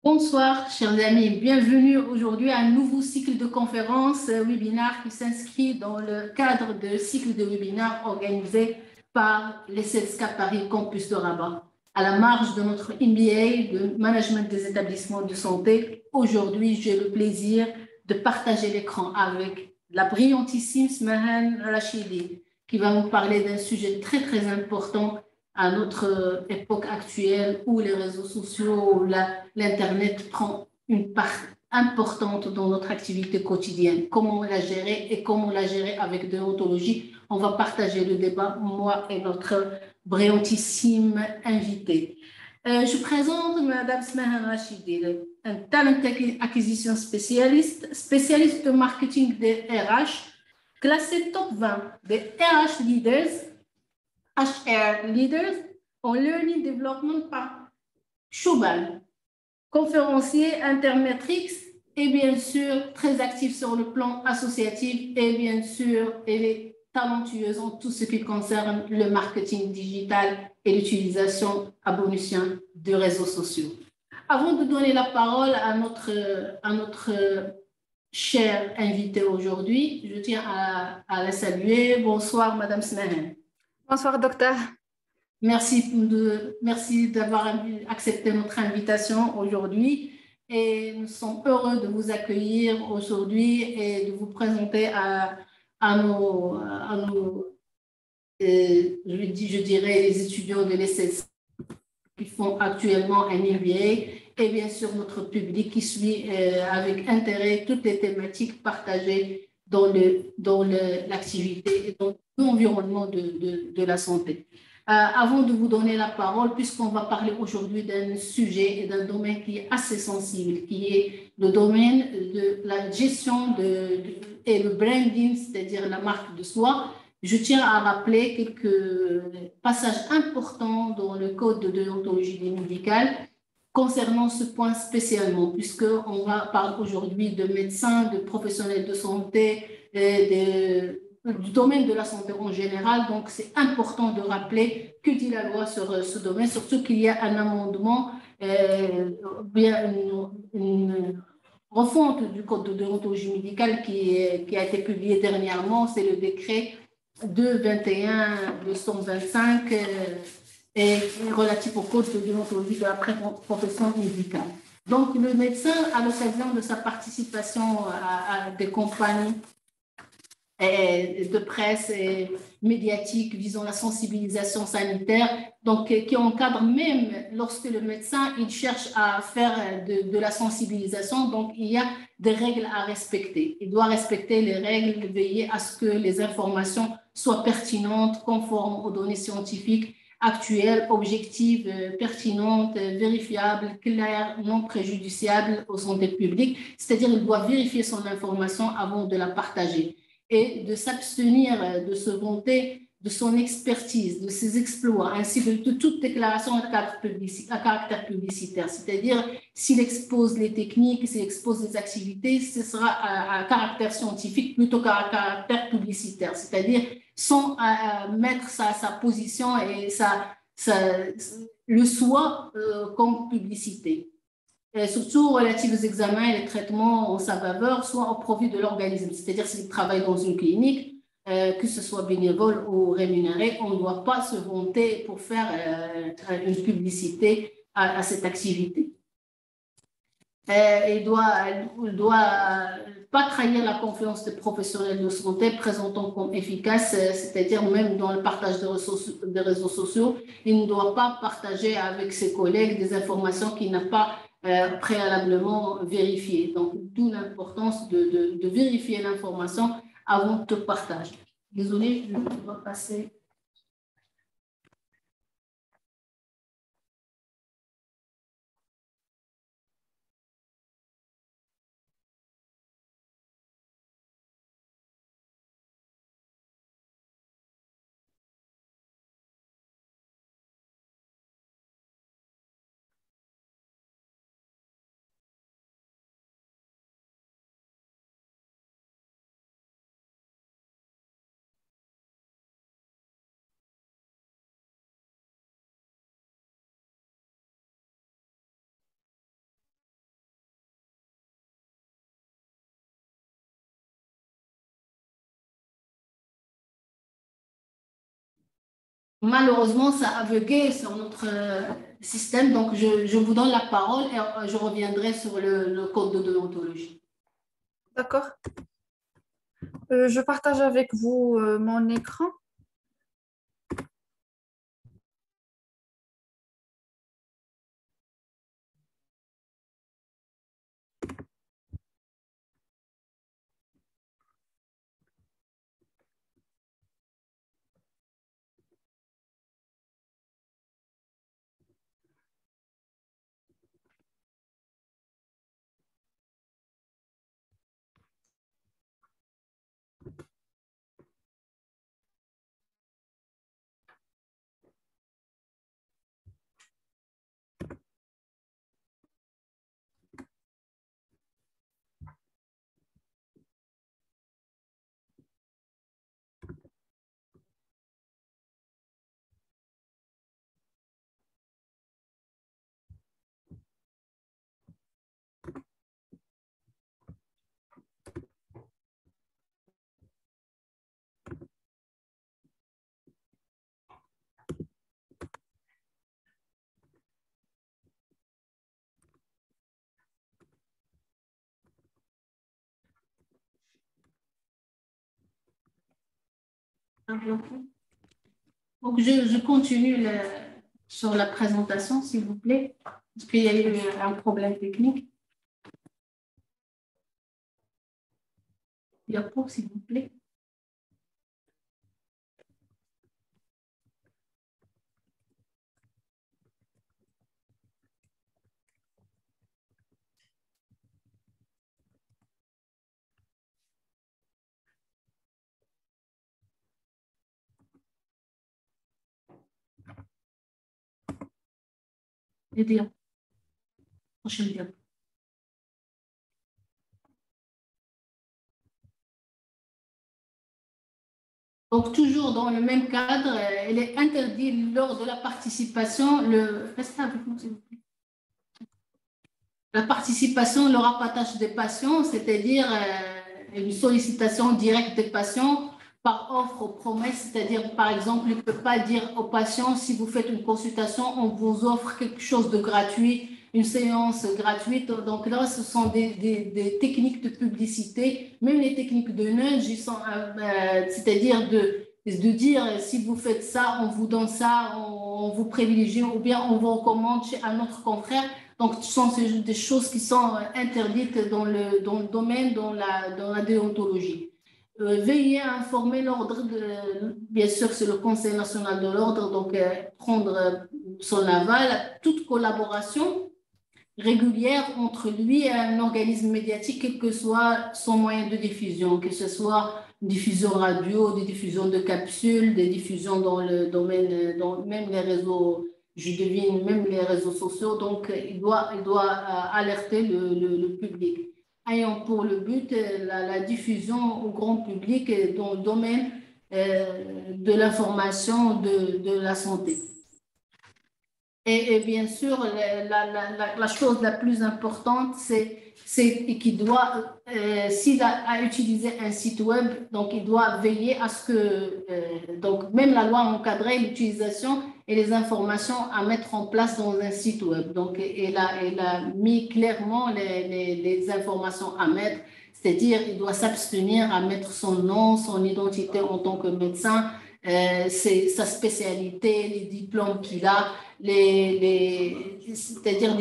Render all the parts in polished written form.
Bonsoir, chers amis. Bienvenue aujourd'hui à un nouveau cycle de conférences webinaires qui s'inscrit dans le cadre de cycle de webinaires organisé par les CESCA Paris Campus de Rabat. À la marge de notre MBA de Management des établissements de santé, aujourd'hui, j'ai le plaisir de partager l'écran avec la brillantissime Smahan Rachidi qui va nous parler d'un sujet très, très important à notre époque actuelle où les réseaux sociaux, l'Internet prend une part importante dans notre activité quotidienne. Comment la gérer et comment la gérer avec déontologie. On va partager le débat, moi et notre brillantissime invité. Je présente Madame Smahan Rachidi, un talent acquisition spécialiste, spécialiste de marketing des RH, classé top 20 des HR leaders en learning development par Shubal, conférencier Intermetrix et bien sûr très actif sur le plan associatif et bien sûr elle est talentueuse en tout ce qui concerne le marketing digital et l'utilisation à bon escient de réseaux sociaux. Avant de donner la parole à notre chère invitée aujourd'hui, je tiens à la saluer. Bonsoir, Madame Smahen. Bonsoir, docteur. Merci d'avoir accepté notre invitation aujourd'hui et nous sommes heureux de vous accueillir aujourd'hui et de vous présenter je dirais, les étudiants de l'ESS qui font actuellement un MBA et bien sûr notre public qui suit avec intérêt toutes les thématiques partagées dans l'activité et dans l'environnement de la santé. Avant de vous donner la parole, puisqu'on va parler aujourd'hui d'un sujet et d'un domaine qui est assez sensible, qui est le domaine de la gestion et le branding, c'est-à-dire la marque de soi, je tiens à rappeler quelques passages importants dans le code de déontologie médicale concernant ce point spécialement, puisqu'on va parler aujourd'hui de médecins, de professionnels de santé, du domaine de la santé en général. Donc, c'est important de rappeler que dit la loi sur ce domaine, surtout qu'il y a un amendement, bien une refonte du code de déontologie médicale qui a été publié dernièrement. C'est le décret 221-225 et relatif au code de déontologie de la profession médicale. Donc, le médecin, à l'occasion de sa participation à des campagnes de presse et médiatique visant la sensibilisation sanitaire, donc qui encadre même lorsque le médecin il cherche à faire de la sensibilisation, donc il y a des règles à respecter. Il doit respecter les règles, veiller à ce que les informations soient pertinentes, conformes aux données scientifiques actuelles, objectives, pertinentes, vérifiables, claires, non préjudiciables aux santé publique. C'est-à-dire qu'il doit vérifier son information avant de la partager et de s'abstenir de se vanter de son expertise, de ses exploits, ainsi que de toute déclaration à caractère publicitaire. C'est-à-dire, s'il expose les techniques, s'il expose les activités, ce sera à caractère scientifique plutôt qu'à caractère publicitaire. C'est-à-dire, sans mettre sa position et le soi comme publicité, surtout relative aux examens et les traitements en sa faveur, soit au profit de l'organisme. C'est-à-dire s'il travaille dans une clinique, que ce soit bénévole ou rémunéré, on ne doit pas se vanter pour faire une publicité à cette activité. Il doit pas trahir la confiance des professionnels de santé présentant comme efficace, c'est-à-dire même dans le partage des réseaux sociaux, il ne doit pas partager avec ses collègues des informations qu'il n'a pas préalablement vérifiées. Donc, d'où l'importance de vérifier l'information avant de partage. Désolée, je dois passer. Malheureusement, ça a bugué sur notre système, donc je vous donne la parole et je reviendrai sur le code de déontologie. D'accord. Je partage avec vous mon écran. Donc, je continue sur la présentation, s'il vous plaît, parce qu'il y a eu un problème technique. Diapo, s'il vous plaît. Les diapos. Prochaine diapo. Donc, toujours dans le même cadre, il est interdit lors de la participation, restez avec nous, s'il vous plaît. La participation, le rabattage des patients, c'est-à-dire une sollicitation directe des patients par offre ou promesse, c'est-à-dire, par exemple, il ne peut pas dire aux patients, si vous faites une consultation, on vous offre quelque chose de gratuit, une séance gratuite. Donc là, ce sont des techniques de publicité, même les techniques de nudge, c'est-à-dire de dire, si vous faites ça, on vous donne ça, on vous privilégie, ou bien on vous recommande chez un autre confrère. Donc, ce sont des choses qui sont interdites dans le domaine, dans la déontologie. Veillez à informer l'ordre, bien sûr, c'est le Conseil national de l'ordre, donc prendre son aval. Toute collaboration régulière entre lui et un organisme médiatique, quel que soit son moyen de diffusion, que ce soit diffusion radio, des diffusions de capsules, des diffusions dans le domaine, dans même les réseaux, je devine même les réseaux sociaux. Donc, il doit alerter le public, ayant pour le but la diffusion au grand public dans le domaine de l'information de la santé. Et bien sûr, la chose la plus importante, c'est qu'il doit, s'il a utilisé un site web, donc il doit veiller à ce que, donc même la loi encadrait l'utilisation et les informations à mettre en place dans un site web. Donc, elle a mis clairement les informations à mettre, c'est-à-dire il doit s'abstenir à mettre son nom, son identité en tant que médecin, sa spécialité, les diplômes qu'il a, c'est-à-dire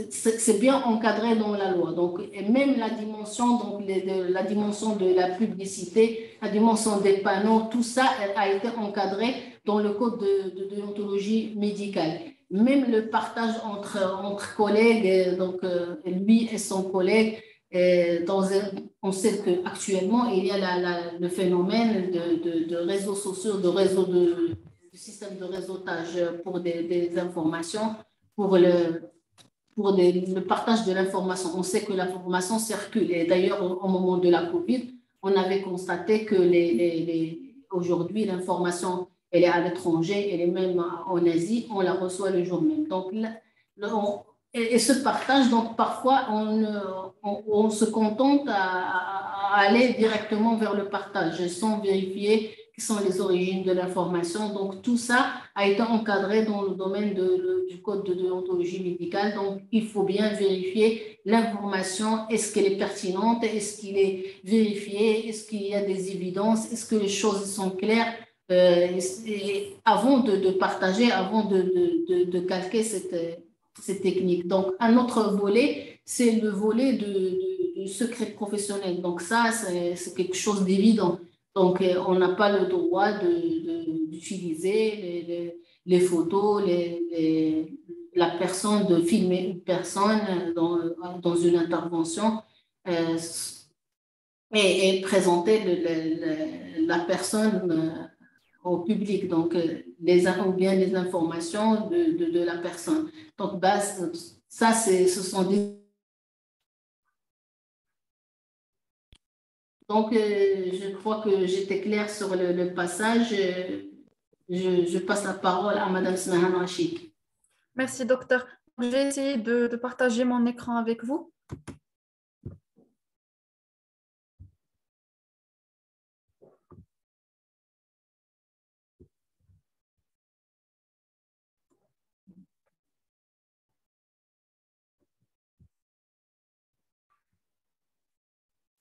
c'est bien encadré dans la loi. Donc, et même la dimension, donc la dimension de la publicité, la dimension des panneaux, tout ça a été encadré dans le code de déontologie médicale. Même le partage entre collègues, donc lui et son collègue, on sait qu'actuellement, il y a le phénomène de réseaux sociaux, de système de réseautage pour des informations, pour le partage de l'information. On sait que l'information circule. Et d'ailleurs, au moment de la COVID, on avait constaté que aujourd'hui, l'information, elle est à l'étranger, elle est même en Asie, on la reçoit le jour même. Donc, et ce partage, donc parfois, on se contente à aller directement vers le partage sans vérifier quelles sont les origines de l'information. Donc, tout ça a été encadré dans le domaine du code de déontologie médicale. Donc, il faut bien vérifier l'information. Est-ce qu'elle est pertinente? Est-ce qu'il est vérifié? Est-ce qu'il y a des évidences? Est-ce que les choses sont claires? Avant de partager, avant de calquer cette technique. Donc, un autre volet, c'est le volet du secret professionnel. Donc, ça, c'est quelque chose d'évident. Donc, on n'a pas le droit d'utiliser les photos, la personne, de filmer une personne dans une intervention et présenter la personne au public, donc ou bien les informations de la personne. Donc, ça, ce sont des... Donc, je crois que j'étais claire sur le passage. Je passe la parole à Madame Smahan Rachid. Merci, docteur. Je vais essayer de partager mon écran avec vous.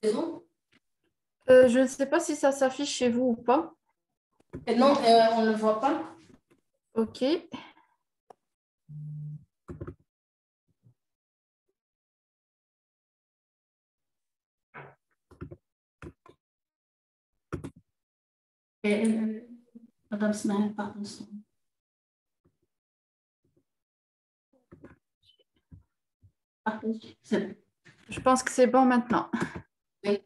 C'est bon? Je ne sais pas si ça s'affiche chez vous ou pas. Non, on ne le voit pas. OK. Madame Smahan, pardon. Je pense que c'est bon maintenant. Oui.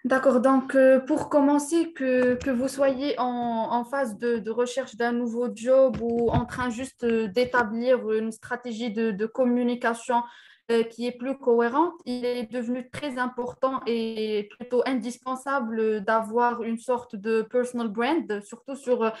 D'accord, donc pour commencer, que vous soyez en phase de recherche d'un nouveau job ou en train juste d'établir une stratégie de communication qui est plus cohérente, il est devenu très important et plutôt indispensable d'avoir une sorte de personal brand, surtout sur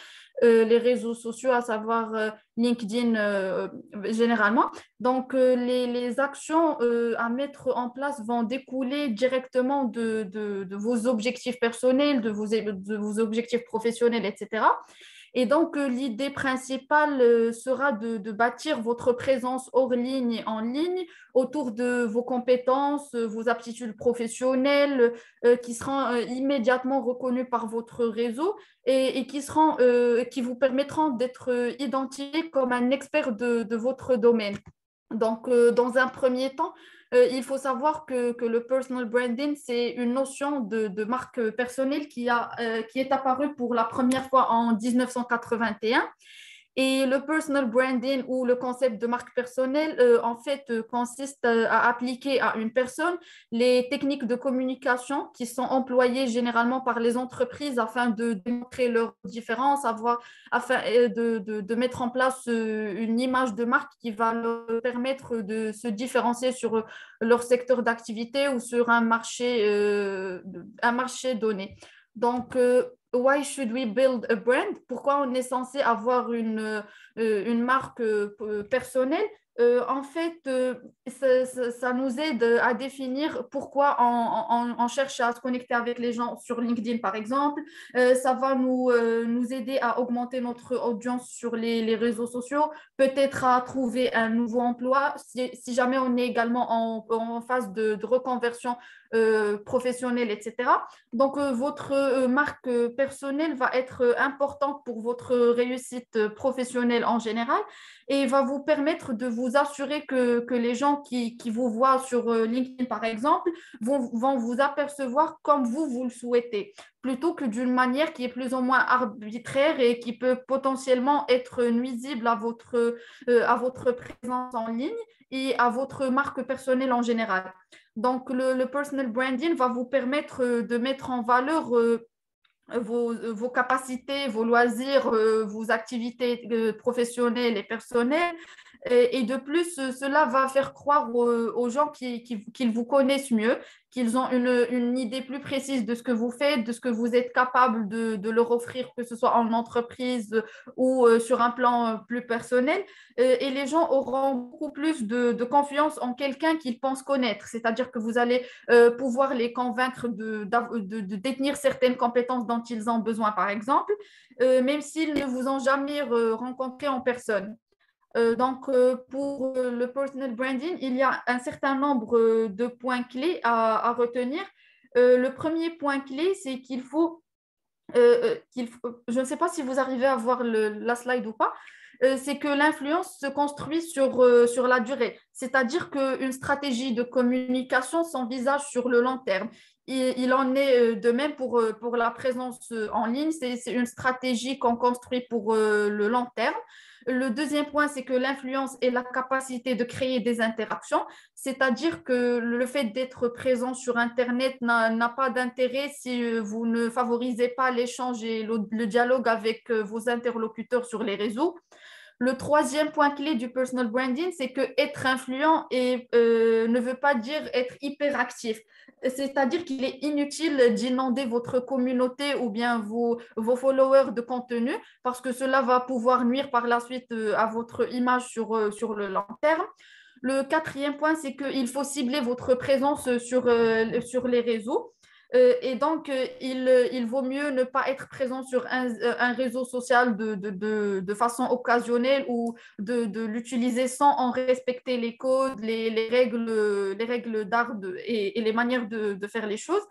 les réseaux sociaux, à savoir LinkedIn généralement. Donc, les actions à mettre en place vont découler directement de vos objectifs personnels, de vos objectifs professionnels, etc. Et donc, l'idée principale sera de bâtir votre présence hors ligne et en ligne autour de vos compétences, vos aptitudes professionnelles qui seront immédiatement reconnues par votre réseau et qui vous permettront d'être identifié comme un expert de votre domaine. Donc, dans un premier temps, il faut savoir que le personal branding, c'est une notion de marque personnelle qui est apparue pour la première fois en 1981. Et le personal branding ou le concept de marque personnelle, en fait, consiste à appliquer à une personne les techniques de communication qui sont employées généralement par les entreprises afin de démontrer leur différence, afin de mettre en place une image de marque qui va leur permettre de se différencier sur leur secteur d'activité ou sur un marché donné. Donc, why should we build a brand? Pourquoi on est censé avoir une marque personnelle? En fait, ça nous aide à définir pourquoi on cherche à se connecter avec les gens sur LinkedIn, par exemple. Ça va nous aider à augmenter notre audience sur les réseaux sociaux, peut-être à trouver un nouveau emploi, si jamais on est également en phase de reconversion professionnelle, etc. Donc, votre marque personnelle va être importante pour votre réussite professionnelle en général et va vous permettre de vous assurer que les gens qui vous voient sur LinkedIn, par exemple, vont vous apercevoir comme vous le souhaitez, plutôt que d'une manière qui est plus ou moins arbitraire et qui peut potentiellement être nuisible à votre présence en ligne et à votre marque personnelle en général. Donc, le personal branding va vous permettre de mettre en valeur vos capacités, vos loisirs, vos activités professionnelles et personnelles. Et de plus, cela va faire croire aux gens qu'ils vous connaissent mieux qu'ils ont une idée plus précise de ce que vous faites, de ce que vous êtes capable de leur offrir, que ce soit en entreprise ou sur un plan plus personnel. Et les gens auront beaucoup plus de confiance en quelqu'un qu'ils pensent connaître. C'est-à-dire que vous allez pouvoir les convaincre de détenir certaines compétences dont ils ont besoin, par exemple, même s'ils ne vous ont jamais rencontré en personne. Pour le personal branding, il y a un certain nombre de points clés à retenir. Le premier point clé, c'est je ne sais pas si vous arrivez à voir la slide ou pas, c'est que l'influence se construit sur la durée. C'est-à-dire qu'une stratégie de communication s'envisage sur le long terme. Il en est de même pour la présence en ligne. C'est une stratégie qu'on construit pour le long terme. Le deuxième point, c'est que l'influence est la capacité de créer des interactions, c'est-à-dire que le fait d'être présent sur Internet n'a pas d'intérêt si vous ne favorisez pas l'échange et le dialogue avec vos interlocuteurs sur les réseaux. Le troisième point clé du personal branding, c'est que être influent ne veut pas dire être hyperactif. C'est-à-dire qu'il est inutile d'inonder votre communauté ou bien vos followers de contenu parce que cela va pouvoir nuire par la suite à votre image sur le long terme. Le quatrième point, c'est qu'il faut cibler votre présence sur les réseaux. Il vaut mieux ne pas être présent sur un réseau social de façon occasionnelle ou de l'utiliser sans en respecter les codes, les règles d'art et les manières de faire les choses.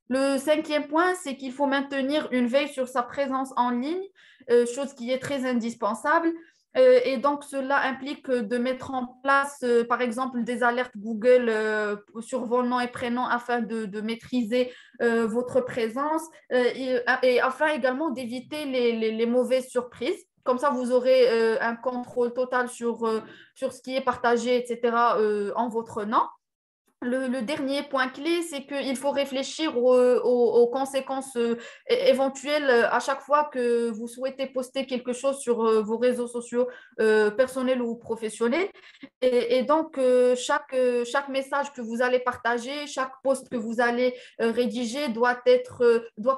Le cinquième point, c'est qu'il faut maintenir une veille sur sa présence en ligne, chose qui est très indispensable. Et donc, cela implique de mettre en place, par exemple, des alertes Google sur vos noms et prénoms afin de maîtriser votre présence et afin également d'éviter les mauvaises surprises. Comme ça, vous aurez un contrôle total sur ce qui est partagé, etc., en votre nom. Le dernier point clé, c'est qu'il faut réfléchir aux conséquences éventuelles à chaque fois que vous souhaitez poster quelque chose sur vos réseaux sociaux personnels ou professionnels. Chaque message que vous allez partager, chaque post que vous allez rédiger doit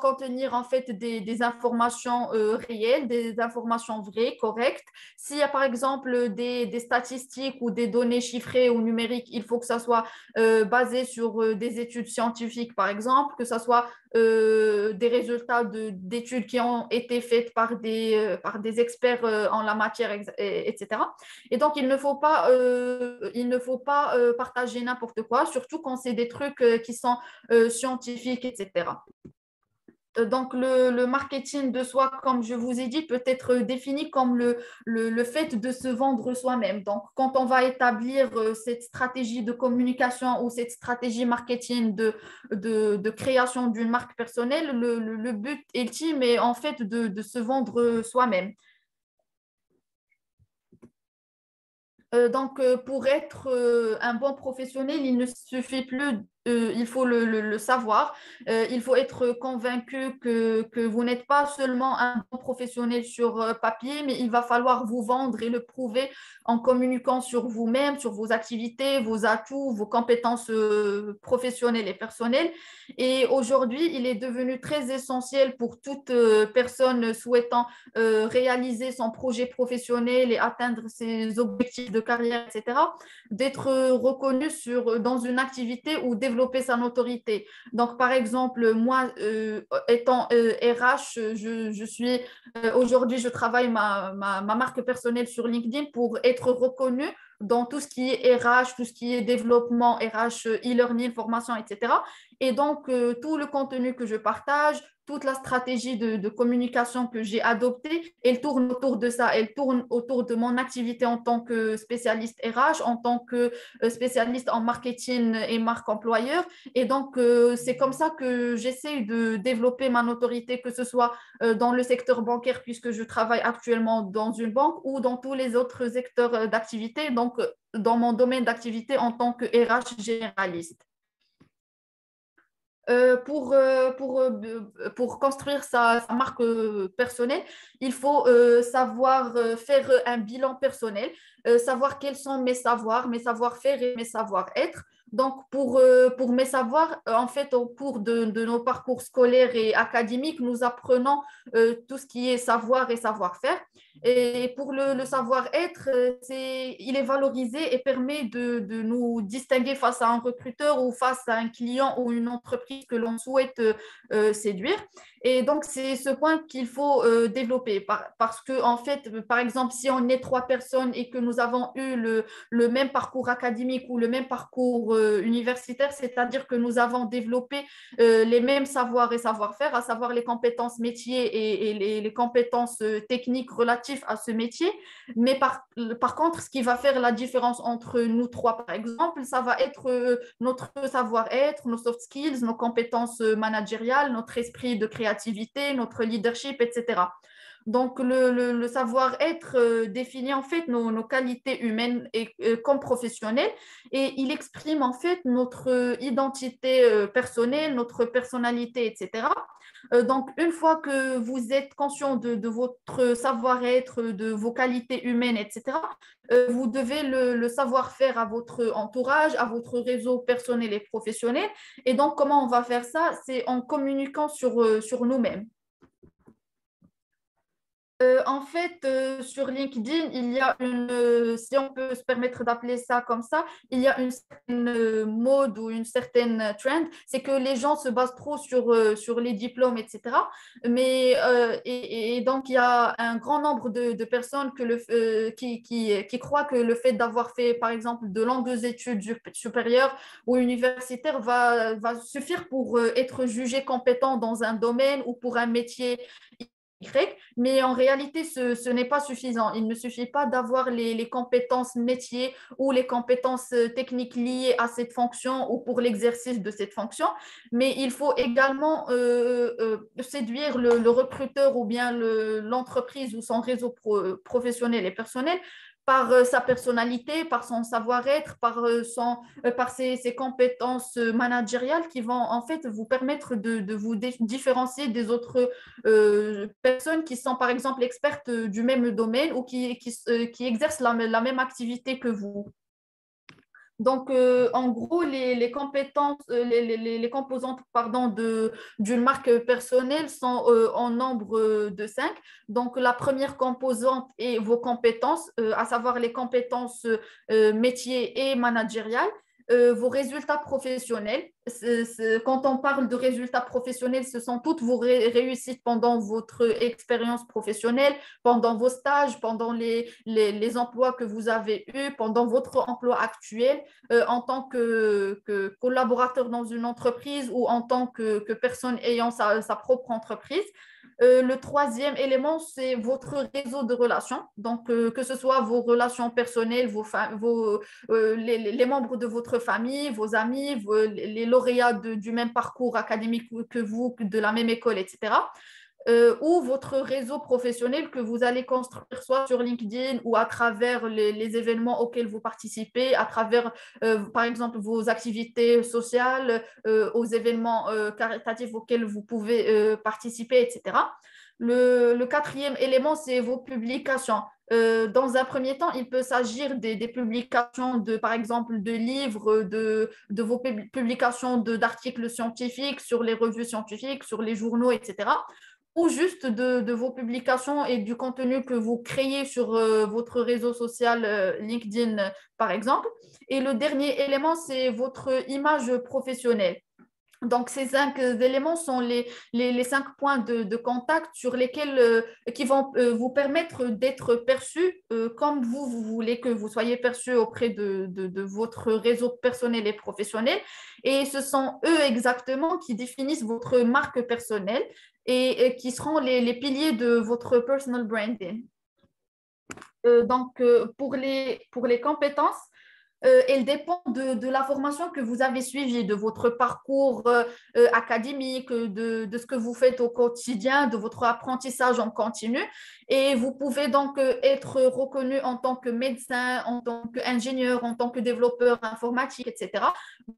contenir en fait des informations réelles, des informations vraies, correctes. S'il y a par exemple des statistiques ou des données chiffrées ou numériques, il faut que ça soit basé sur des études scientifiques, par exemple, que ce soit des résultats d'études qui ont été faites par des experts en la matière, etc. Et donc, il ne faut pas partager n'importe quoi, surtout quand c'est des trucs qui sont scientifiques, etc. Donc, le marketing de soi, comme je vous ai dit, peut être défini comme le fait de se vendre soi-même. Donc, quand on va établir cette stratégie de communication ou cette stratégie marketing de création d'une marque personnelle, le but ultime est en fait de se vendre soi-même. Pour être un bon professionnel, il ne suffit plus, il faut le savoir. Il faut être convaincu que vous n'êtes pas seulement un bon professionnel sur papier, mais il va falloir vous vendre et le prouver en communiquant sur vous-même, sur vos activités, vos atouts, vos compétences professionnelles et personnelles. Et aujourd'hui, il est devenu très essentiel pour toute personne souhaitant réaliser son projet professionnel et atteindre ses objectifs de carrière, etc., d'être reconnu dans une activité ou développer sa notoriété. Donc, par exemple, moi, étant RH, aujourd'hui, je travaille ma marque personnelle sur LinkedIn pour être reconnue dans tout ce qui est RH, tout ce qui est développement RH, e-learning, formation, etc. Et donc, tout le contenu que je partage, toute la stratégie de communication que j'ai adoptée, elle tourne autour de ça. Elle tourne autour de mon activité en tant que spécialiste RH, en tant que spécialiste en marketing et marque employeur. Et donc, c'est comme ça que j'essaie de développer ma notoriété, que ce soit dans le secteur bancaire, puisque je travaille actuellement dans une banque, ou dans tous les autres secteurs d'activité, donc dans mon domaine d'activité en tant que RH généraliste. Pour construire sa marque personnelle, il faut savoir faire un bilan personnel, savoir quels sont mes savoirs, mes savoir-faire et mes savoir-être. Donc, pour mes savoirs, en fait, au cours de nos parcours scolaires et académiques, nous apprenons tout ce qui est savoir et savoir-faire. Et pour le savoir-être, il est valorisé et permet de nous distinguer face à un recruteur ou face à un client ou une entreprise que l'on souhaite séduire. Et donc, c'est ce point qu'il faut développer parce que, en fait, par exemple, si on est trois personnes et que nous avons eu le même parcours académique ou le même parcours universitaire, c'est-à-dire que nous avons développé les mêmes savoirs et savoir-faire, à savoir les compétences métiers et les compétences techniques relatives à ce métier. Mais par contre, ce qui va faire la différence entre nous trois, par exemple, ça va être notre savoir-être, nos soft skills, nos compétences managériales, notre esprit de créativité, notre leadership, etc. Donc, le savoir-être définit en fait nos qualités humaines comme professionnelles et il exprime en fait notre identité personnelle, notre personnalité, etc. Donc, une fois que vous êtes conscient de votre savoir-être, de vos qualités humaines, etc., vous devez le savoir-faire à votre entourage, à votre réseau personnel et professionnel. Et donc, comment on va faire ça? C'est en communiquant sur nous-mêmes. En fait, sur LinkedIn, il y a si on peut se permettre d'appeler ça comme ça, il y a une certaine mode ou une certaine trend, c'est que les gens se basent trop sur les diplômes, etc. Mais, et donc, il y a un grand nombre de personnes qui croient que le fait d'avoir fait, par exemple, de longues études supérieures ou universitaires va suffire pour être jugé compétent dans un domaine ou pour un métier mais en réalité, ce n'est pas suffisant. Il ne suffit pas d'avoir les compétences métiers ou les compétences techniques liées à cette fonction ou pour l'exercice de cette fonction, mais il faut également séduire le recruteur ou bien l'entreprise ou son réseau professionnel et personnel par sa personnalité, par son savoir-être, par ses compétences managériales qui vont en fait vous permettre de vous différencier des autres personnes qui sont par exemple expertes du même domaine ou qui exercent la même activité que vous. Donc, en gros, les compétences, les composantes pardon, d'une marque personnelle sont en nombre de 5. Donc, la première composante est vos compétences, à savoir les compétences métiers et managériales. Vos résultats professionnels. Quand on parle de résultats professionnels, ce sont toutes vos réussites pendant votre expérience professionnelle, pendant vos stages, pendant les emplois que vous avez eus, pendant votre emploi actuel, en tant que collaborateur dans une entreprise ou en tant que personne ayant sa propre entreprise. Le troisième élément, c'est votre réseau de relations. Donc, que ce soit vos relations personnelles, les membres de votre famille, vos amis, les lauréats du même parcours académique que vous, de la même école, etc. Ou votre réseau professionnel que vous allez construire soit sur LinkedIn ou à travers les événements auxquels vous participez, à travers, par exemple, vos activités sociales, aux événements caritatifs auxquels vous pouvez participer, etc. Le quatrième élément, c'est vos publications. Dans un premier temps, il peut s'agir des publications par exemple, de livres, de vos publications d'articles scientifiques sur les revues scientifiques, sur les journaux, etc. Ou juste de vos publications et du contenu que vous créez sur votre réseau social LinkedIn, par exemple. Et le dernier élément, c'est votre image professionnelle. Donc, ces 5 éléments sont les 5 points de contact sur lesquels, qui vont vous permettre d'être perçu comme vous voulez que vous soyez perçu auprès de votre réseau personnel et professionnel. Et ce sont eux exactement qui définissent votre marque personnelle et qui seront les piliers de votre personal branding. Donc, pour les compétences, elle dépend de la formation que vous avez suivie, de votre parcours académique, de ce que vous faites au quotidien, de votre apprentissage en continu. Et vous pouvez donc être reconnu en tant que médecin, en tant qu'ingénieur, en tant que développeur informatique, etc.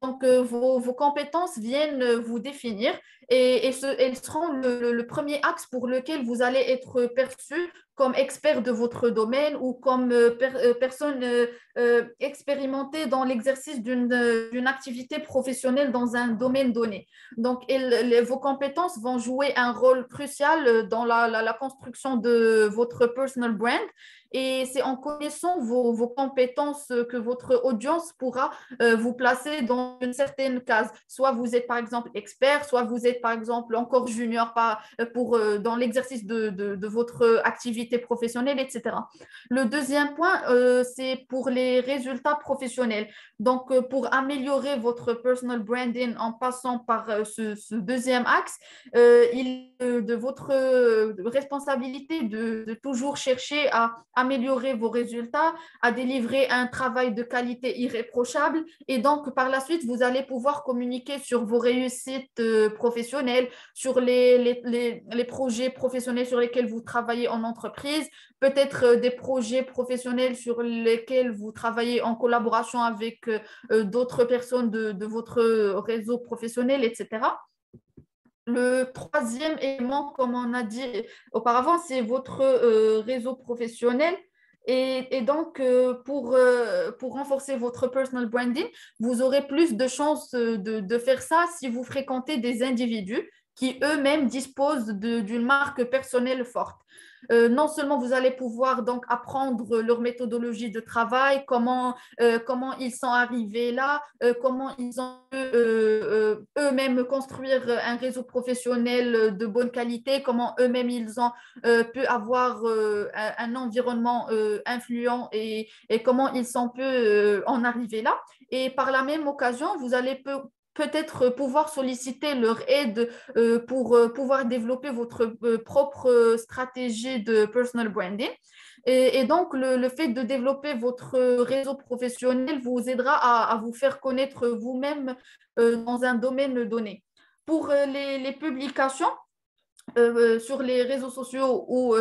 Donc, vos compétences viennent vous définir elles seront le premier axe pour lequel vous allez être perçu comme expert de votre domaine ou comme personne expérimentée dans l'exercice d'une activité professionnelle dans un domaine donné. Donc, vos compétences vont jouer un rôle crucial dans la construction de votre personal brand. Et c'est en connaissant vos compétences que votre audience pourra vous placer dans une certaine case. Soit vous êtes par exemple expert, soit vous êtes par exemple encore junior dans l'exercice de votre activité professionnelle, etc. Le deuxième point, c'est pour les résultats professionnels. Donc, pour améliorer votre personal branding en passant par ce deuxième axe, il est de votre responsabilité de toujours chercher à améliorer vos résultats, à délivrer un travail de qualité irréprochable. Et donc, par la suite, vous allez pouvoir communiquer sur vos réussites professionnelles, sur les projets professionnels sur lesquels vous travaillez en entreprise, peut-être des projets professionnels sur lesquels vous travaillez en collaboration avec d'autres personnes de votre réseau professionnel, etc. Le troisième élément, comme on a dit auparavant, c'est votre réseau professionnel. Et donc, pour renforcer votre personal branding, vous aurez plus de chances de faire ça si vous fréquentez des individus qui eux-mêmes disposent d'une marque personnelle forte. Non seulement vous allez pouvoir donc apprendre leur méthodologie de travail, comment ils sont arrivés là, comment ils ont pu eux-mêmes construire un réseau professionnel de bonne qualité, comment eux-mêmes ils ont pu avoir un environnement influent et comment ils sont pu en arriver là. Et par la même occasion, vous allez peut-être pouvoir solliciter leur aide pour pouvoir développer votre propre stratégie de personal branding. Et donc, le fait de développer votre réseau professionnel vous aidera à vous faire connaître vous-même dans un domaine donné. Pour les publications, sur les réseaux sociaux ou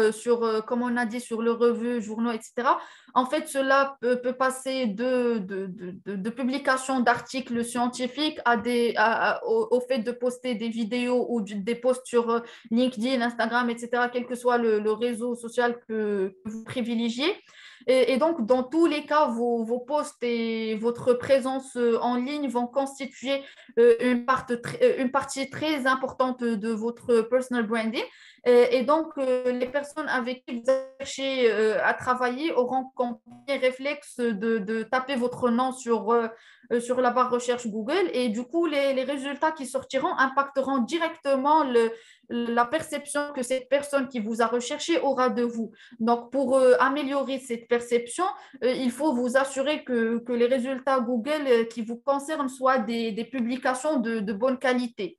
comme on a dit, sur les revues, journaux, etc. En fait, cela peut passer de publications d'articles scientifiques au fait de poster des vidéos ou des posts sur LinkedIn, Instagram, etc., quel que soit le réseau social que vous privilégiez. Et donc, dans tous les cas, vos posts et votre présence en ligne vont constituer une partie très importante de votre personal branding. Et donc, les personnes avec qui vous cherchez à travailler auront comme premier réflexe de taper votre nom sur la barre recherche Google. Et du coup, les résultats qui sortiront impacteront directement la perception que cette personne qui vous a recherché aura de vous. Donc, pour améliorer cette perception, il faut vous assurer que les résultats Google qui vous concernent soient des publications de bonne qualité.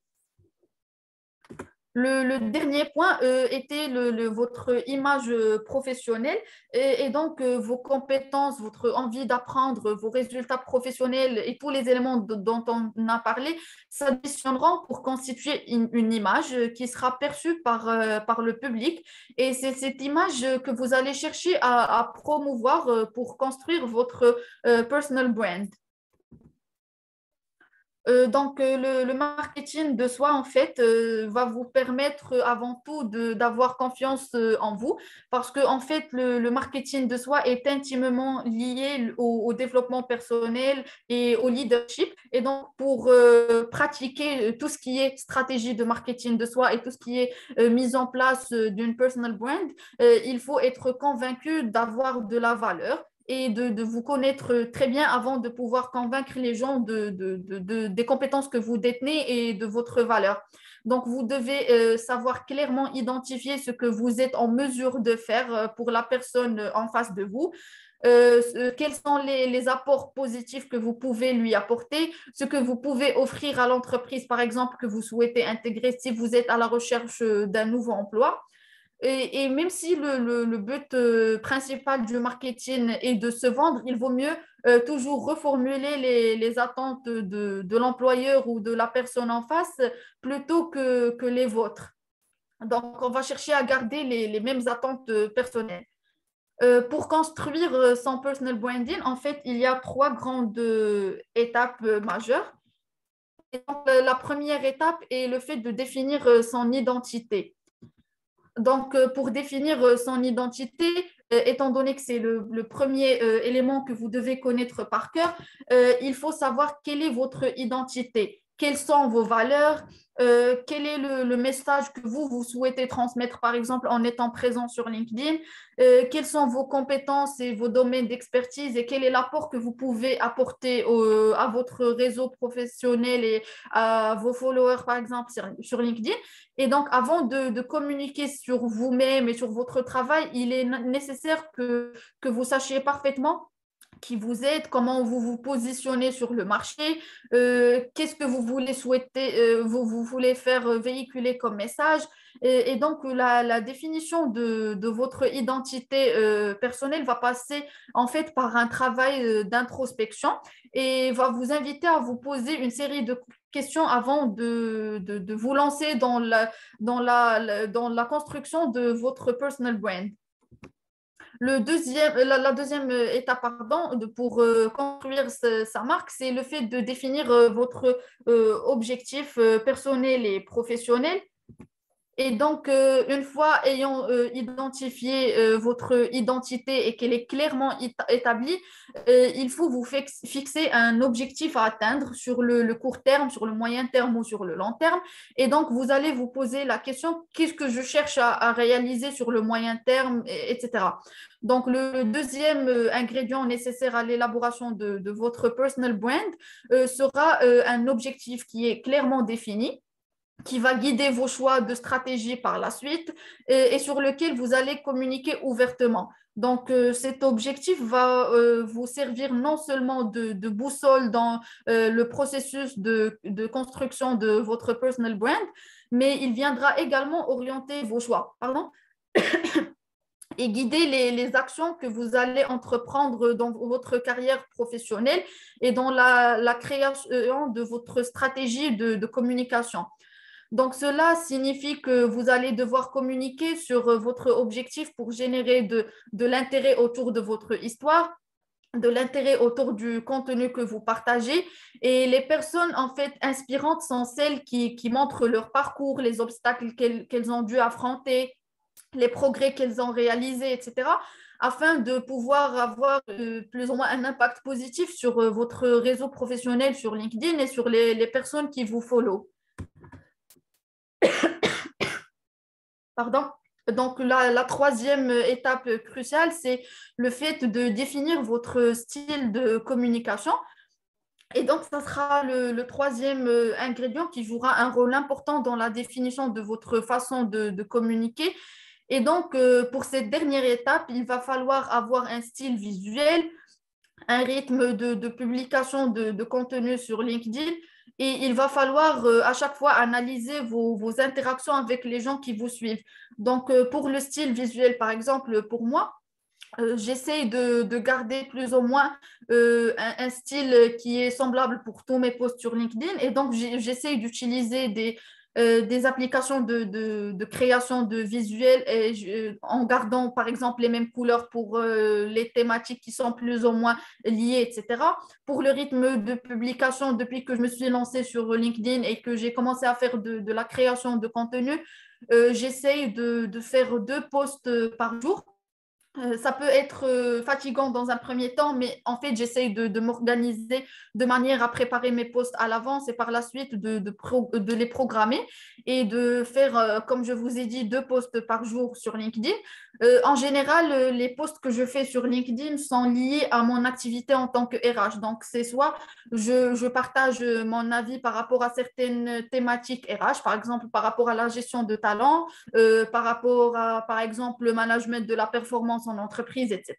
Le dernier point était votre image professionnelle et donc vos compétences, votre envie d'apprendre, vos résultats professionnels et tous les éléments dont on a parlé s'additionneront pour constituer une image qui sera perçue par le public. Et c'est cette image que vous allez chercher à promouvoir pour construire votre personal brand. Donc, le marketing de soi, en fait, va vous permettre avant tout d'avoir confiance en vous parce que, en fait, le marketing de soi est intimement lié au développement personnel et au leadership. Et donc, pour pratiquer tout ce qui est stratégie de marketing de soi et tout ce qui est mise en place d'une personal brand, il faut être convaincu d'avoir de la valeur et de vous connaître très bien avant de pouvoir convaincre les gens des compétences que vous détenez et de votre valeur. Donc, vous devez savoir clairement identifier ce que vous êtes en mesure de faire pour la personne en face de vous. Quels sont les apports positifs que vous pouvez lui apporter, ce que vous pouvez offrir à l'entreprise, par exemple, que vous souhaitez intégrer si vous êtes à la recherche d'un nouveau emploi. Et même si le but principal du marketing est de se vendre, il vaut mieux toujours reformuler les attentes de l'employeur ou de la personne en face plutôt que les vôtres. Donc, on va chercher à garder les mêmes attentes personnelles. Pour construire son personal branding, en fait, il y a trois grandes étapes majeures. Donc, la première étape est le fait de définir son identité. Donc, pour définir son identité, étant donné que c'est le premier élément que vous devez connaître par cœur, il faut savoir quelle est votre identité, quelles sont vos valeurs, quel est le message que vous souhaitez transmettre, par exemple, en étant présent sur LinkedIn, quelles sont vos compétences et vos domaines d'expertise et quel est l'apport que vous pouvez apporter à votre réseau professionnel et à vos followers, par exemple, sur LinkedIn. Et donc, avant de communiquer sur vous-même et sur votre travail, il est nécessaire que vous sachiez parfaitement qui vous êtes, comment vous vous positionnez sur le marché, qu'est-ce que vous voulez souhaiter, vous voulez faire véhiculer comme message. Et donc, la définition de votre identité personnelle va passer en fait par un travail d'introspection et va vous inviter à vous poser une série de questions avant de vous lancer dans la construction de votre personal brand. La deuxième étape, pardon, pour construire sa marque, c'est le fait de définir votre objectif personnel et professionnel. Et donc, une fois ayant identifié votre identité et qu'elle est clairement établie, il faut vous fixer un objectif à atteindre sur le court terme, sur le moyen terme ou sur le long terme. Et donc, vous allez vous poser la question, qu'est-ce que je cherche à réaliser sur le moyen terme, etc. Donc, le deuxième ingrédient nécessaire à l'élaboration de votre personal brand sera un objectif qui est clairement défini, qui va guider vos choix de stratégie par la suite et sur lequel vous allez communiquer ouvertement. Donc, cet objectif va vous servir non seulement de boussole dans le processus de construction de votre personal brand, mais il viendra également orienter vos choix. Pardon? Et guider les actions que vous allez entreprendre dans votre carrière professionnelle et dans la création de votre stratégie de communication. Donc, cela signifie que vous allez devoir communiquer sur votre objectif pour générer de l'intérêt autour de votre histoire, de l'intérêt autour du contenu que vous partagez. Et les personnes, en fait, inspirantes sont celles qui montrent leur parcours, les obstacles qu'elles ont dû affronter, les progrès qu'elles ont réalisés, etc., afin de pouvoir avoir plus ou moins un impact positif sur votre réseau professionnel sur LinkedIn et sur les personnes qui vous follow. Pardon. Donc, la troisième étape cruciale, c'est le fait de définir votre style de communication. Et donc, ça sera le troisième ingrédient qui jouera un rôle important dans la définition de votre façon de communiquer. Et donc, pour cette dernière étape, il va falloir avoir un style visuel, un rythme de publication de contenu sur LinkedIn et il va falloir à chaque fois analyser vos interactions avec les gens qui vous suivent. Donc, pour le style visuel, par exemple, pour moi, j'essaie de garder plus ou moins un style qui est semblable pour tous mes posts sur LinkedIn et donc j'essaie d'utiliser des applications de création de visuels en gardant par exemple les mêmes couleurs pour les thématiques qui sont plus ou moins liées, etc. Pour le rythme de publication, depuis que je me suis lancée sur LinkedIn et que j'ai commencé à faire de la création de contenu, j'essaie de faire 2 posts par jour. Ça peut être fatigant dans un premier temps, mais en fait, j'essaye de m'organiser de manière à préparer mes posts à l'avance et par la suite de les programmer et de faire, comme je vous ai dit, 2 posts par jour sur LinkedIn. En général, les posts que je fais sur LinkedIn sont liés à mon activité en tant que RH. Donc, c'est soit je partage mon avis par rapport à certaines thématiques RH, par exemple par rapport à la gestion de talent, par rapport à, par exemple, le management de la performance en entreprise, etc.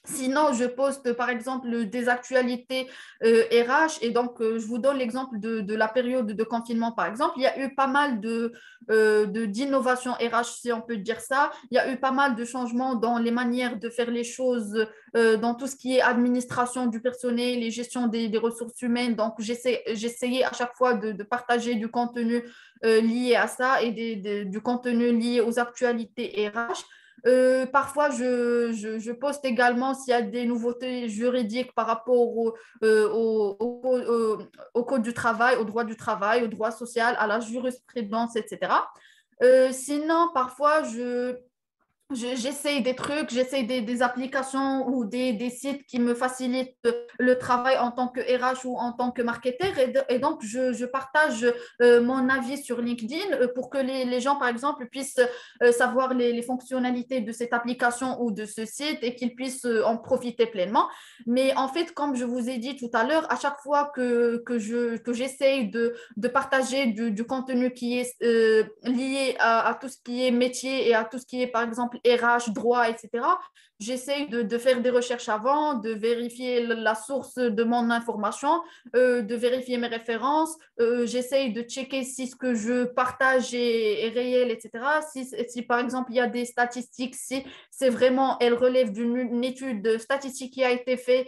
Sinon, je poste par exemple des actualités RH et donc je vous donne l'exemple de la période de confinement par exemple. Il y a eu pas mal d'innovations RH, si on peut dire ça. Il y a eu pas mal de changements dans les manières de faire les choses, dans tout ce qui est administration du personnel et gestion des ressources humaines. Donc, j'essayais à chaque fois de partager du contenu lié à ça et du contenu lié aux actualités RH. Parfois, je poste également s'il y a des nouveautés juridiques par rapport au code du travail, au droit du travail, au droit social, à la jurisprudence, etc. Sinon, parfois, j'essaye des trucs, j'essaye des applications ou des sites qui me facilitent le travail en tant que RH ou en tant que marketeur. Et donc, je partage mon avis sur LinkedIn pour que les gens, par exemple, puissent savoir les fonctionnalités de cette application ou de ce site et qu'ils puissent en profiter pleinement. Mais en fait, comme je vous ai dit tout à l'heure, à chaque fois que j'essaye de partager du contenu qui est lié à tout ce qui est métier et à tout ce qui est, par exemple, RH, droit, etc. J'essaye de faire des recherches avant, de vérifier la source de mon information, de vérifier mes références. J'essaye de checker si ce que je partage est réel, etc. Si, par exemple, il y a des statistiques, si c'est vraiment, elles relèvent d'une étude statistique qui a été faite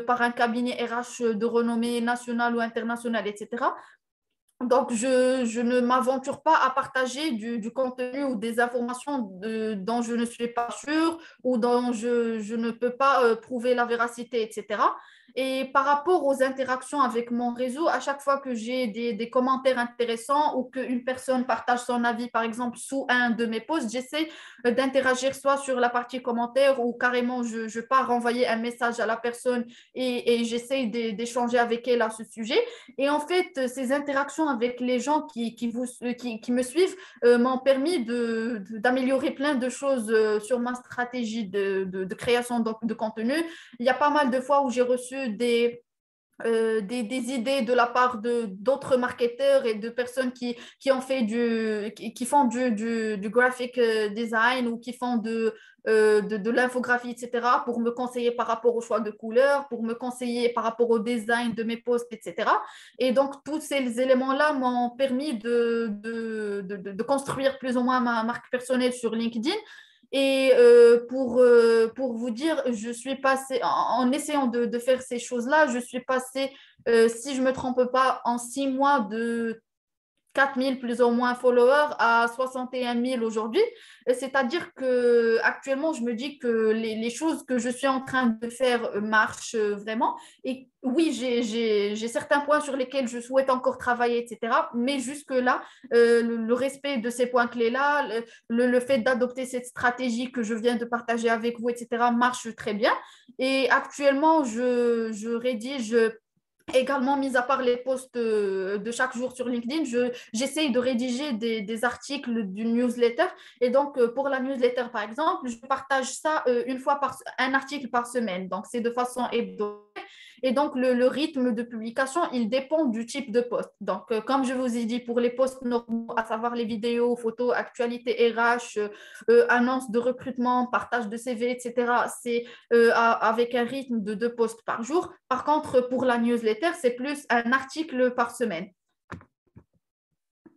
par un cabinet RH de renommée nationale ou internationale, etc. Donc, je ne m'aventure pas à partager du contenu ou des informations dont je ne suis pas sûre ou dont je ne peux pas prouver la véracité, etc. Et par rapport aux interactions avec mon réseau, à chaque fois que j'ai des commentaires intéressants ou qu'une personne partage son avis, par exemple, sous un de mes posts, j'essaie d'interagir soit sur la partie commentaire ou carrément je pars renvoyer un message à la personne et j'essaie d'échanger avec elle à ce sujet. Et en fait, ces interactions avec les gens qui me suivent m'ont permis d'améliorer plein de choses sur ma stratégie de création de contenu. Il y a pas mal de fois où j'ai reçu des idées de la part d'autres marketeurs et de personnes qui ont fait qui font du graphic design ou qui font de l'infographie, etc., pour me conseiller par rapport au choix de couleurs, pour me conseiller par rapport au design de mes posts, etc. Et donc, tous ces éléments-là m'ont permis de construire plus ou moins ma marque personnelle sur LinkedIn. Et pour vous dire, je suis passée, en essayant de faire ces choses-là, je suis passée, si je ne me trompe pas, en 6 mois de 4 000 plus ou moins followers à 61 000 aujourd'hui. C'est-à-dire que actuellement, je me dis que les choses que je suis en train de faire marchent vraiment. Et oui, j'ai certains points sur lesquels je souhaite encore travailler, etc. Mais jusque-là, le respect de ces points clés-là, le fait d'adopter cette stratégie que je viens de partager avec vous, etc., marche très bien. Et actuellement, je rédige également, mis à part les posts de chaque jour sur LinkedIn, j'essaye de rédiger des articles d'une newsletter. Et donc, pour la newsletter, par exemple, je partage ça un article par semaine. Donc, c'est de façon hebdomadaire. Et donc, le rythme de publication, il dépend du type de post. Donc, comme je vous ai dit, pour les posts normaux, à savoir les vidéos, photos, actualités RH, annonces de recrutement, partage de CV, etc., c'est avec un rythme de 2 posts par jour. Par contre, pour la newsletter, c'est plus un article par semaine.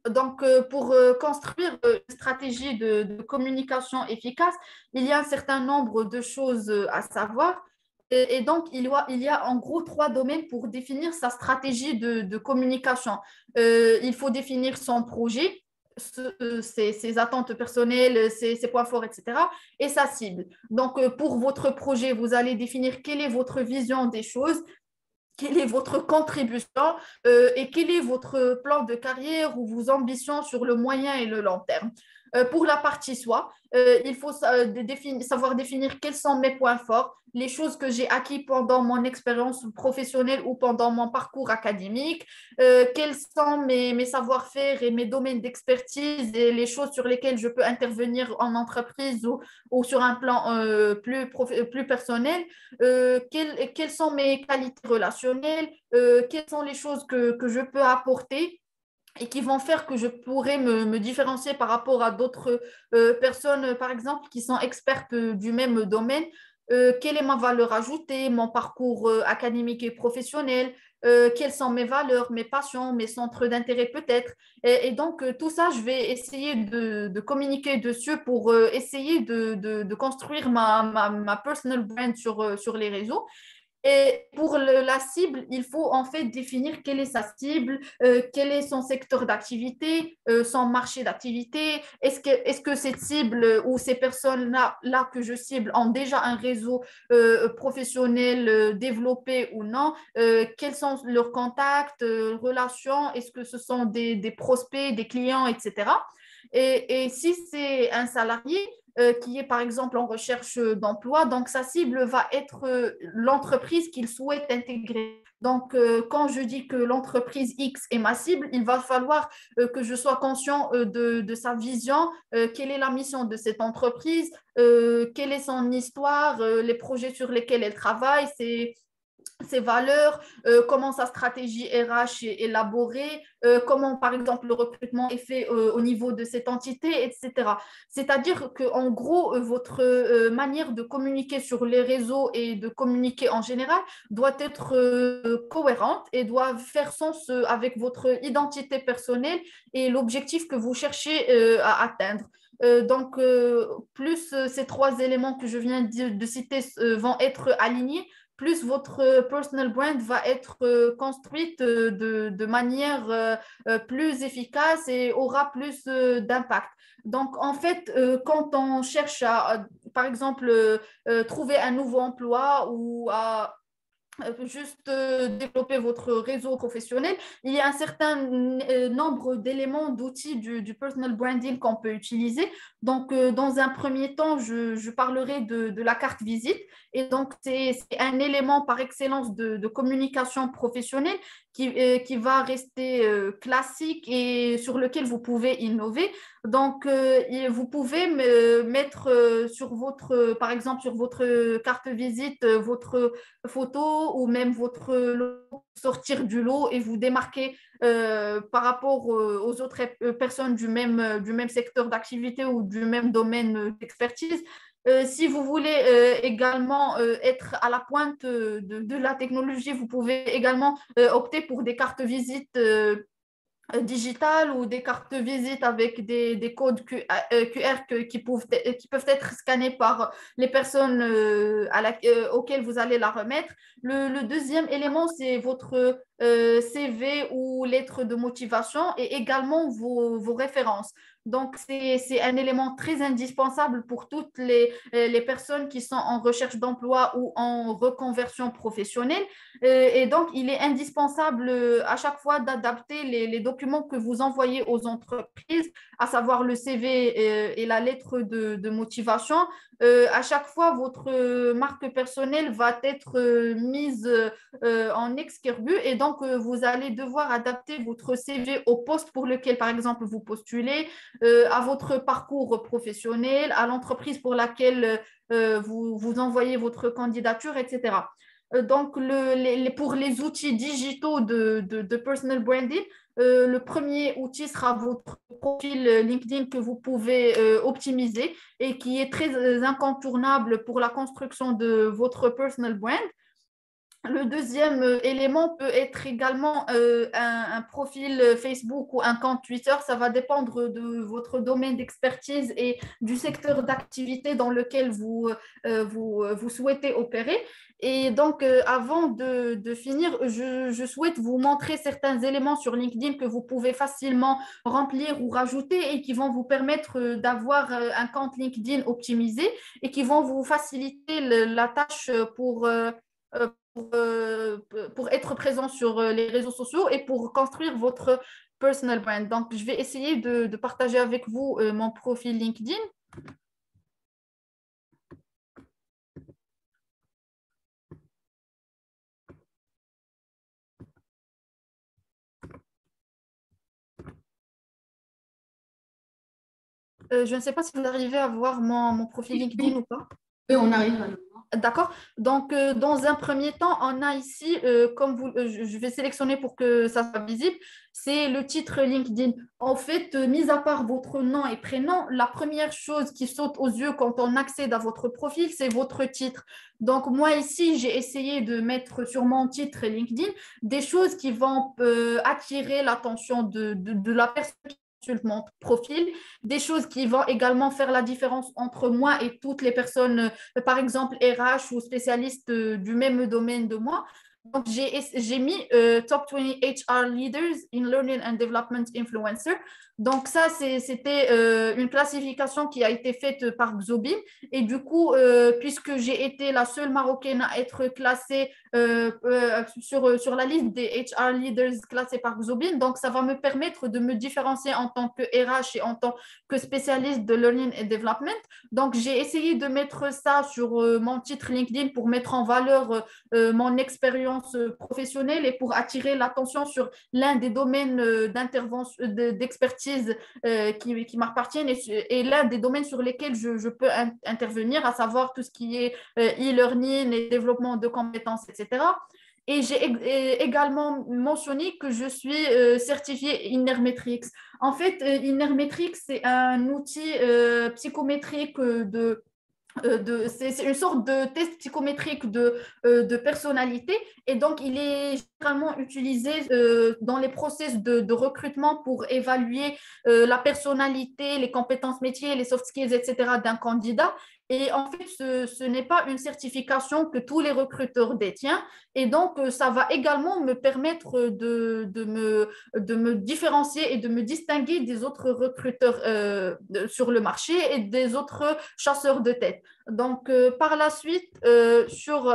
Donc, pour construire une stratégie de communication efficace, il y a un certain nombre de choses à savoir. Et donc, il y a en gros 3 domaines pour définir sa stratégie de communication. Il faut définir son projet, ses attentes personnelles, ses points forts, etc., et sa cible. Donc, pour votre projet, vous allez définir quelle est votre vision des choses, quelle est votre contribution et quel est votre plan de carrière ou vos ambitions sur le moyen et le long terme. Pour la partie soi, il faut savoir définir quels sont mes points forts, les choses que j'ai acquis pendant mon expérience professionnelle ou pendant mon parcours académique, quels sont mes savoir-faire et mes domaines d'expertise et les choses sur lesquelles je peux intervenir en entreprise ou sur un plan plus personnel, quelles sont mes qualités relationnelles, quelles sont les choses que je peux apporter et qui vont faire que je pourrais me différencier par rapport à d'autres personnes, par exemple, qui sont expertes du même domaine. Quelle est ma valeur ajoutée, mon parcours académique et professionnel, quelles sont mes valeurs, mes passions, mes centres d'intérêt peut-être. Et donc, tout ça, je vais essayer de communiquer dessus pour essayer de construire ma personal brand sur les réseaux. Et pour la cible, il faut en fait définir quelle est sa cible, quel est son secteur d'activité, son marché d'activité. Est-ce que cette cible ou ces personnes-là que je cible ont déjà un réseau professionnel développé ou non? Quels sont leurs contacts, relations? Est-ce que ce sont des prospects, des clients, etc. Et si c'est un salarié, qui est par exemple en recherche d'emploi. Donc, sa cible va être l'entreprise qu'il souhaite intégrer. Donc, quand je dis que l'entreprise X est ma cible, il va falloir que je sois conscient de sa vision, quelle est la mission de cette entreprise, quelle est son histoire, les projets sur lesquels elle travaille, ses valeurs, comment sa stratégie RH est élaborée, comment par exemple le recrutement est fait au niveau de cette entité, etc. C'est-à-dire qu'en gros, votre manière de communiquer sur les réseaux et de communiquer en général doit être cohérente et doit faire sens avec votre identité personnelle et l'objectif que vous cherchez à atteindre. Donc, plus ces trois éléments que je viens de citer vont être alignés, plus votre personal brand va être construite de manière plus efficace et aura plus d'impact. Donc, en fait, quand on cherche à, par exemple, trouver un nouveau emploi ou à juste développer votre réseau professionnel, il y a un certain nombre d'éléments, d'outils du personal branding qu'on peut utiliser. Donc, dans un premier temps, je parlerai de la carte visite. Et donc, c'est un élément par excellence de communication professionnelle qui va rester classique et sur lequel vous pouvez innover. Donc, vous pouvez mettre sur votre, par exemple, sur votre carte visite, votre photo ou même votre lot, sortir du lot et vous démarquer par rapport aux autres personnes du même secteur d'activité ou du même domaine d'expertise. Si vous voulez également être à la pointe de la technologie, vous pouvez également opter pour des cartes visites digitales ou des cartes visite avec des codes QR qui peuvent être scannés par les personnes auxquelles vous allez la remettre. Le deuxième élément, c'est votre CV ou lettre de motivation et également vos références. Donc, c'est un élément très indispensable pour toutes les personnes qui sont en recherche d'emploi ou en reconversion professionnelle. Et donc, il est indispensable à chaque fois d'adapter les documents que vous envoyez aux entreprises, à savoir le CV et la lettre de motivation. À chaque fois, votre marque personnelle va être mise en exergue et donc vous allez devoir adapter votre CV au poste pour lequel, par exemple, vous postulez, à votre parcours professionnel, à l'entreprise pour laquelle vous envoyez votre candidature, etc. Donc, pour les outils digitaux de personal branding, le premier outil sera votre profil LinkedIn que vous pouvez optimiser et qui est très incontournable pour la construction de votre personal brand. Le deuxième élément peut être également un profil Facebook ou un compte Twitter. Ça va dépendre de votre domaine d'expertise et du secteur d'activité dans lequel vous souhaitez opérer. Et donc, avant de finir, je souhaite vous montrer certains éléments sur LinkedIn que vous pouvez facilement remplir ou rajouter et qui vont vous permettre d'avoir un compte LinkedIn optimisé et qui vont vous faciliter la tâche euh, pour être présent sur les réseaux sociaux et pour construire votre personal brand. Donc, je vais essayer de partager avec vous mon profil LinkedIn. Je ne sais pas si vous arrivez à voir mon profil LinkedIn ou pas. Oui, on arrive à le voir. D'accord. Donc, dans un premier temps, on a ici, comme je vais sélectionner pour que ça soit visible, c'est le titre LinkedIn. En fait, mis à part votre nom et prénom, la première chose qui saute aux yeux quand on accède à votre profil, c'est votre titre. Donc, moi ici, j'ai essayé de mettre sur mon titre LinkedIn des choses qui vont attirer l'attention de la personne consulte mon profil, des choses qui vont également faire la différence entre moi et toutes les personnes, par exemple RH ou spécialistes du même domaine de moi. Donc, j'ai mis Top 20 HR Leaders in Learning and Development Influencer. Donc, ça, c'était une classification qui a été faite par Xobin. Et du coup, puisque j'ai été la seule Marocaine à être classée sur la liste des HR Leaders classés par Xobin, donc ça va me permettre de me différencier en tant que RH et en tant que spécialiste de Learning and Development. Donc, j'ai essayé de mettre ça sur mon titre LinkedIn pour mettre en valeur mon expérience professionnelle et pour attirer l'attention sur l'un des domaines d'intervention, d'expertise qui m'appartiennent et l'un des domaines sur lesquels je peux intervenir, à savoir tout ce qui est e-learning et développement de compétences, etc. Et j'ai également mentionné que je suis certifiée Innermetrics. En fait, Innermetrics, c'est un outil psychométrique c'est une sorte de test psychométrique de personnalité et donc il est généralement utilisé dans les process de recrutement pour évaluer la personnalité, les compétences métiers, les soft skills, etc. d'un candidat. Et en fait, ce n'est pas une certification que tous les recruteurs détiennent. Et donc, ça va également me permettre de me différencier et de me distinguer des autres recruteurs sur le marché et des autres chasseurs de tête. Donc, par la suite, sur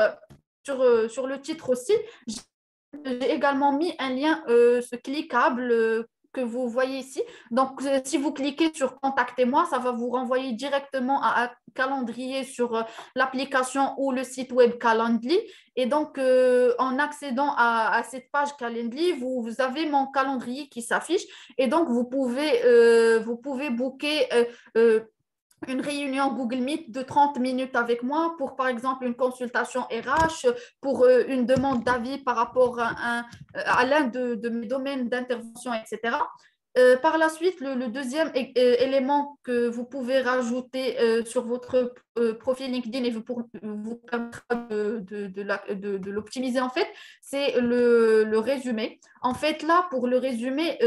le titre aussi, j'ai également mis un lien ce cliquable que vous voyez ici. Donc, si vous cliquez sur Contactez-moi, ça va vous renvoyer directement à un calendrier sur l'application ou le site web Calendly. Et donc, en accédant à cette page Calendly, vous avez mon calendrier qui s'affiche. Et donc, vous pouvez booker une réunion Google Meet de 30 minutes avec moi pour, par exemple, une consultation RH, pour une demande d'avis par rapport à l'un de mes domaines d'intervention, etc. Par la suite, le deuxième élément que vous pouvez rajouter sur votre profil LinkedIn et vous permettra de l'optimiser en fait, c'est le résumé. En fait, là, pour le résumé,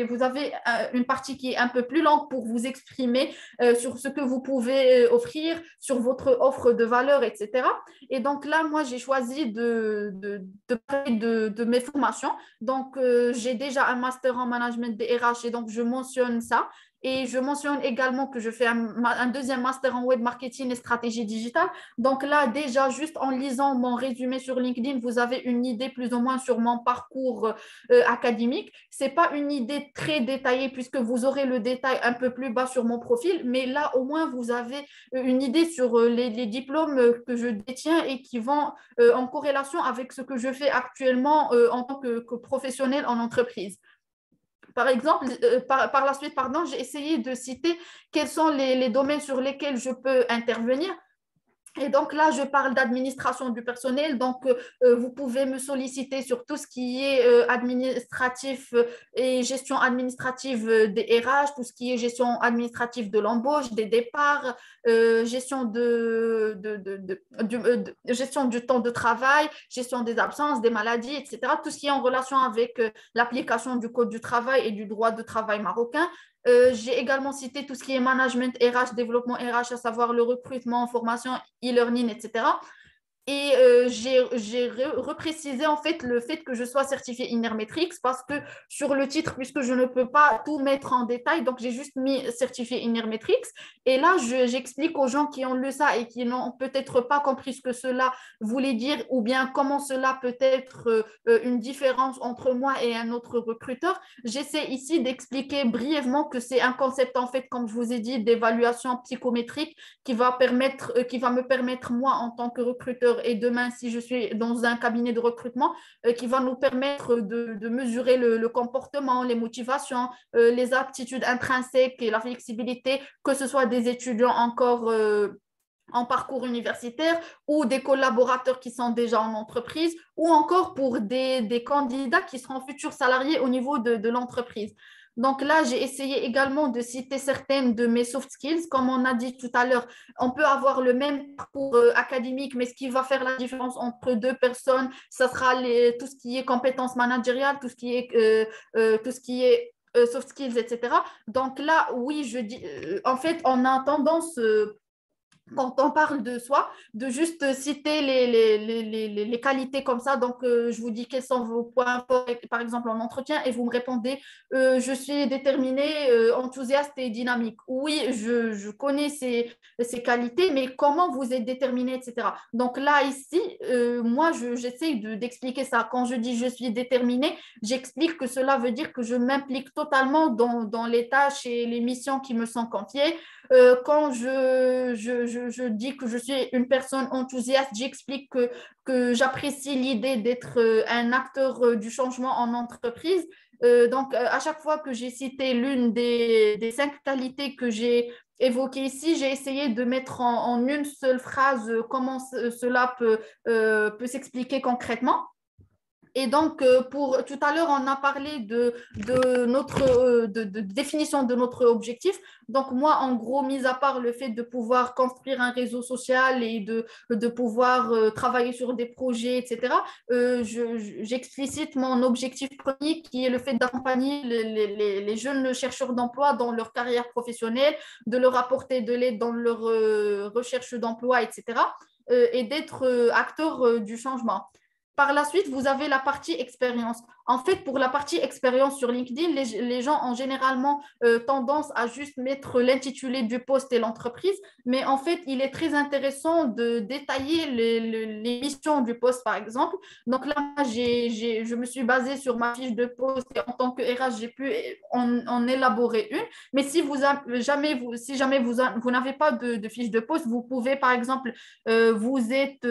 vous avez une partie qui est un peu plus longue pour vous exprimer sur ce que vous pouvez offrir, sur votre offre de valeur, etc. Et donc là, moi, j'ai choisi de parler de mes formations. Donc, j'ai déjà un master en management des RH et donc je mentionne ça. Et je mentionne également que je fais un deuxième master en web marketing et stratégie digitale. Donc là, déjà, juste en lisant mon résumé sur LinkedIn, vous avez une idée plus ou moins sur mon parcours académique. Ce n'est pas une idée très détaillée puisque vous aurez le détail un peu plus bas sur mon profil, mais là, au moins, vous avez une idée sur les diplômes que je détiens et qui vont en corrélation avec ce que je fais actuellement en tant que professionnel en entreprise. Par exemple, par la suite, pardon, j'ai essayé de citer quels sont les domaines sur lesquels je peux intervenir. Et donc là, je parle d'administration du personnel. Donc, vous pouvez me solliciter sur tout ce qui est administratif et gestion administrative des RH, tout ce qui est gestion administrative de l'embauche, des départs, gestion du temps de travail, gestion des absences, des maladies, etc. Tout ce qui est en relation avec l'application du Code du travail et du droit de travail marocain. J'ai également cité tout ce qui est management RH, développement RH, à savoir le recrutement, formation, e-learning, etc. Et j'ai reprécisé en fait le fait que je sois certifiée Innermetrics parce que sur le titre, puisque je ne peux pas tout mettre en détail, donc j'ai juste mis certifié Innermetrics. Et là, j'explique aux gens qui ont lu ça et qui n'ont peut-être pas compris ce que cela voulait dire ou bien comment cela peut être une différence entre moi et un autre recruteur. J'essaie ici d'expliquer brièvement que c'est un concept en fait, comme je vous ai dit, d'évaluation psychométrique qui va me permettre moi en tant que recruteur et demain, si je suis dans un cabinet de recrutement, qui va nous permettre de mesurer le comportement, les motivations, les aptitudes intrinsèques et la flexibilité, que ce soit des étudiants encore en parcours universitaire ou des collaborateurs qui sont déjà en entreprise ou encore pour des candidats qui seront futurs salariés au niveau de l'entreprise. Donc là, j'ai essayé également de citer certaines de mes soft skills. Comme on a dit tout à l'heure, on peut avoir le même parcours académique, mais ce qui va faire la différence entre deux personnes, ce sera tout ce qui est compétences managériales, tout ce qui est soft skills, etc. Donc là, oui, je dis, en fait, on a tendance quand on parle de soi, de juste citer les qualités comme ça. Donc, je vous dis quels sont vos points forts, par exemple, en entretien, et vous me répondez, je suis déterminée, enthousiaste et dynamique. Oui, je connais ces qualités, mais comment vous êtes déterminé, etc. Donc là, ici, moi, j'essaie d'expliquer ça. Quand je dis je suis déterminée, j'explique que cela veut dire que je m'implique totalement dans les tâches et les missions qui me sont confiées. Quand je dis que je suis une personne enthousiaste, j'explique que j'apprécie l'idée d'être un acteur du changement en entreprise. Donc, à chaque fois que j'ai cité l'une des 5 qualités que j'ai évoquées ici, j'ai essayé de mettre en une seule phrase comment cela peut s'expliquer concrètement. Et donc, pour tout à l'heure, on a parlé de définition de notre objectif. Donc, moi, en gros, mis à part le fait de pouvoir construire un réseau social et de pouvoir travailler sur des projets, etc., j'explicite mon objectif premier qui est le fait d'accompagner les jeunes chercheurs d'emploi dans leur carrière professionnelle, de leur apporter de l'aide dans leur recherche d'emploi, etc., et d'être acteur du changement. Par la suite, vous avez la partie expérience. En fait, pour la partie expérience sur LinkedIn, les gens ont généralement tendance à juste mettre l'intitulé du poste et l'entreprise, mais en fait, il est très intéressant de détailler les missions du poste, par exemple. Donc là, je me suis basée sur ma fiche de poste et en tant que RH, j'ai pu en élaborer une. Mais si vous n'avez pas de fiche de poste, vous pouvez, par exemple, vous êtes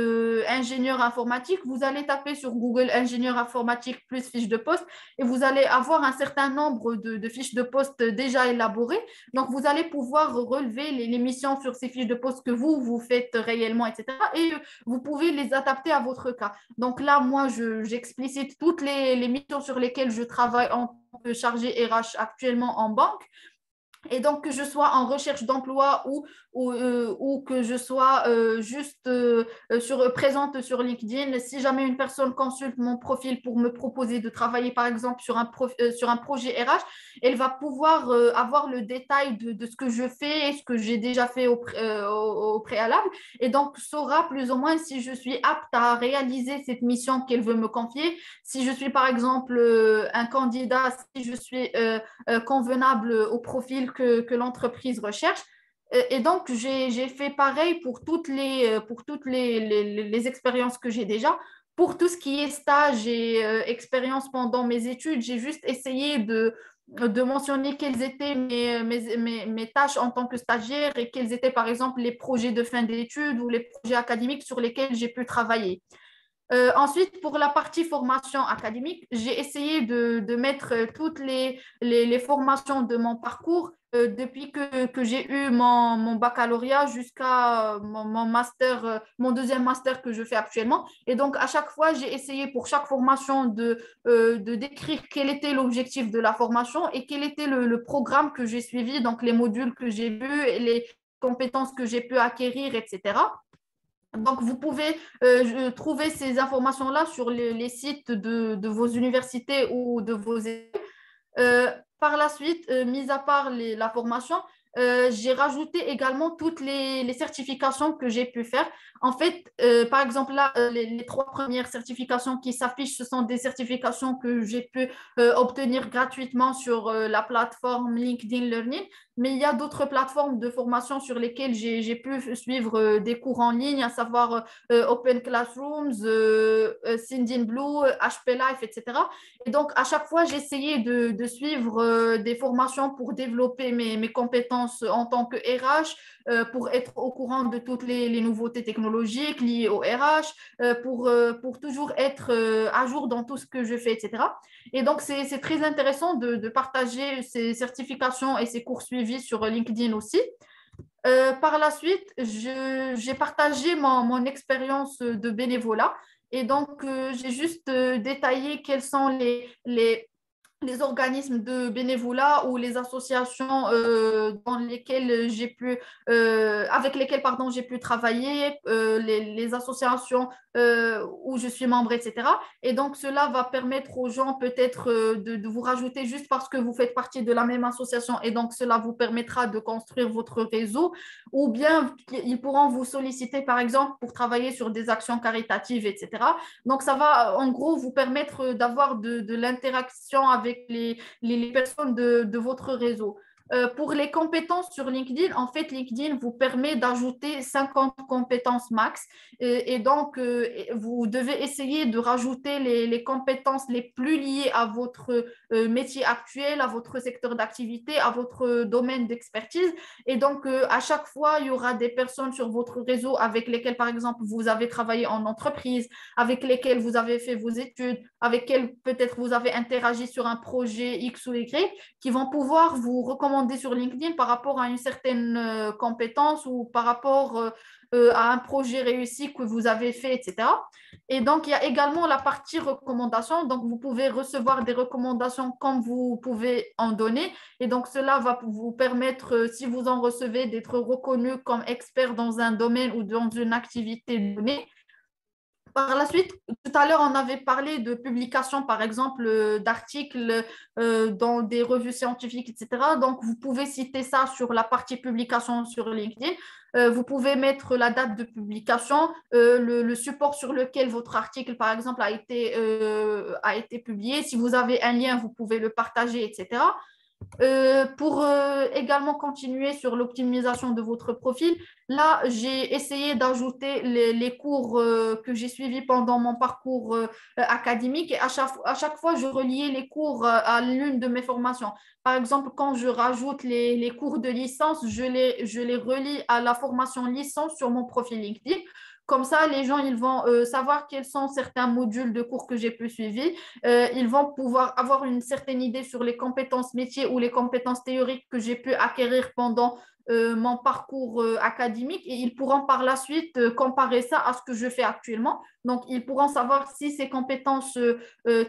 ingénieur informatique, vous allez taper sur Google ingénieur informatique plus fiche de poste et vous allez avoir un certain nombre de fiches de poste déjà élaborées. Donc, vous allez pouvoir relever les missions sur ces fiches de poste que vous faites réellement, etc. Et vous pouvez les adapter à votre cas. Donc là, moi, j'explicite toutes les missions sur lesquelles je travaille en tant que chargé RH actuellement en banque. Et donc, que je sois en recherche d'emploi ou que je sois juste présente sur LinkedIn, si jamais une personne consulte mon profil pour me proposer de travailler, par exemple, sur un projet RH, elle va pouvoir avoir le détail de ce que je fais et ce que j'ai déjà fait au préalable. Et donc, saura plus ou moins si je suis apte à réaliser cette mission qu'elle veut me confier. Si je suis, par exemple, un candidat, si je suis convenable au profil que l'entreprise recherche. Et donc, j'ai fait pareil pour toutes les expériences que j'ai déjà. Pour tout ce qui est stage et expérience pendant mes études, j'ai juste essayé de mentionner quelles étaient mes tâches en tant que stagiaire et quels étaient, par exemple, les projets de fin d'études ou les projets académiques sur lesquels j'ai pu travailler. Ensuite, pour la partie formation académique, j'ai essayé de mettre toutes les formations de mon parcours depuis que j'ai eu mon baccalauréat jusqu'à mon master, mon deuxième master que je fais actuellement. Et donc, à chaque fois, j'ai essayé pour chaque formation de décrire quel était l'objectif de la formation et quel était le programme que j'ai suivi, donc les modules que j'ai vus et les compétences que j'ai pu acquérir, etc. Donc, vous pouvez trouver ces informations-là sur les sites de vos universités ou de vos écoles. Par la suite, mis à part la formation, j'ai rajouté également toutes les certifications que j'ai pu faire. En fait, par exemple, là, les 3 premières certifications qui s'affichent, ce sont des certifications que j'ai pu obtenir gratuitement sur la plateforme LinkedIn Learning. Mais il y a d'autres plateformes de formation sur lesquelles j'ai pu suivre des cours en ligne, à savoir Open Classrooms, Sindin Blue, HP Life, etc. Et donc, à chaque fois, j'essayais de suivre des formations pour développer mes compétences en tant que RH, pour être au courant de toutes les nouveautés technologiques liées au RH, pour toujours être à jour dans tout ce que je fais, etc. Et donc, c'est très intéressant de partager ces certifications et ces cours suivis sur LinkedIn aussi. Par la suite, j'ai partagé mon expérience de bénévolat et donc j'ai juste détaillé quels sont les organismes de bénévolat ou les associations dans lesquelles avec lesquelles pardon, j'ai pu travailler, les associations où je suis membre, etc. Et donc, cela va permettre aux gens peut-être de vous rajouter juste parce que vous faites partie de la même association et donc cela vous permettra de construire votre réseau ou bien ils pourront vous solliciter, par exemple, pour travailler sur des actions caritatives, etc. Donc, ça va en gros vous permettre d'avoir de l'interaction avec les personnes de votre réseau. Pour les compétences sur LinkedIn, en fait, LinkedIn vous permet d'ajouter 50 compétences max et donc vous devez essayer de rajouter les compétences les plus liées à votre métier actuel, à votre secteur d'activité, à votre domaine d'expertise. Et donc, à chaque fois, il y aura des personnes sur votre réseau avec lesquelles, par exemple, vous avez travaillé en entreprise, avec lesquelles vous avez fait vos études, avec lesquelles peut-être vous avez interagi sur un projet X ou Y, qui vont pouvoir vous recommander sur LinkedIn par rapport à une certaine compétence ou par rapport à un projet réussi que vous avez fait, etc. Et donc, il y a également la partie recommandations. Donc, vous pouvez recevoir des recommandations comme vous pouvez en donner. Et donc, cela va vous permettre, si vous en recevez, d'être reconnu comme expert dans un domaine ou dans une activité donnée. Par la suite, tout à l'heure, on avait parlé de publications, par exemple, d'articles dans des revues scientifiques, etc. Donc, vous pouvez citer ça sur la partie publication sur LinkedIn. Vous pouvez mettre la date de publication, le support sur lequel votre article, par exemple, a été publié. Si vous avez un lien, vous pouvez le partager, etc. Pour également continuer sur l'optimisation de votre profil, là, j'ai essayé d'ajouter les cours que j'ai suivis pendant mon parcours académique et à chaque fois, je reliais les cours à l'une de mes formations. Par exemple, quand je rajoute les cours de licence, je les relie à la formation licence sur mon profil LinkedIn. Comme ça, les gens ils vont savoir quels sont certains modules de cours que j'ai pu suivre. Ils vont pouvoir avoir une certaine idée sur les compétences métiers ou les compétences théoriques que j'ai pu acquérir pendant mon parcours académique et ils pourront par la suite comparer ça à ce que je fais actuellement. Donc, ils pourront savoir si ces compétences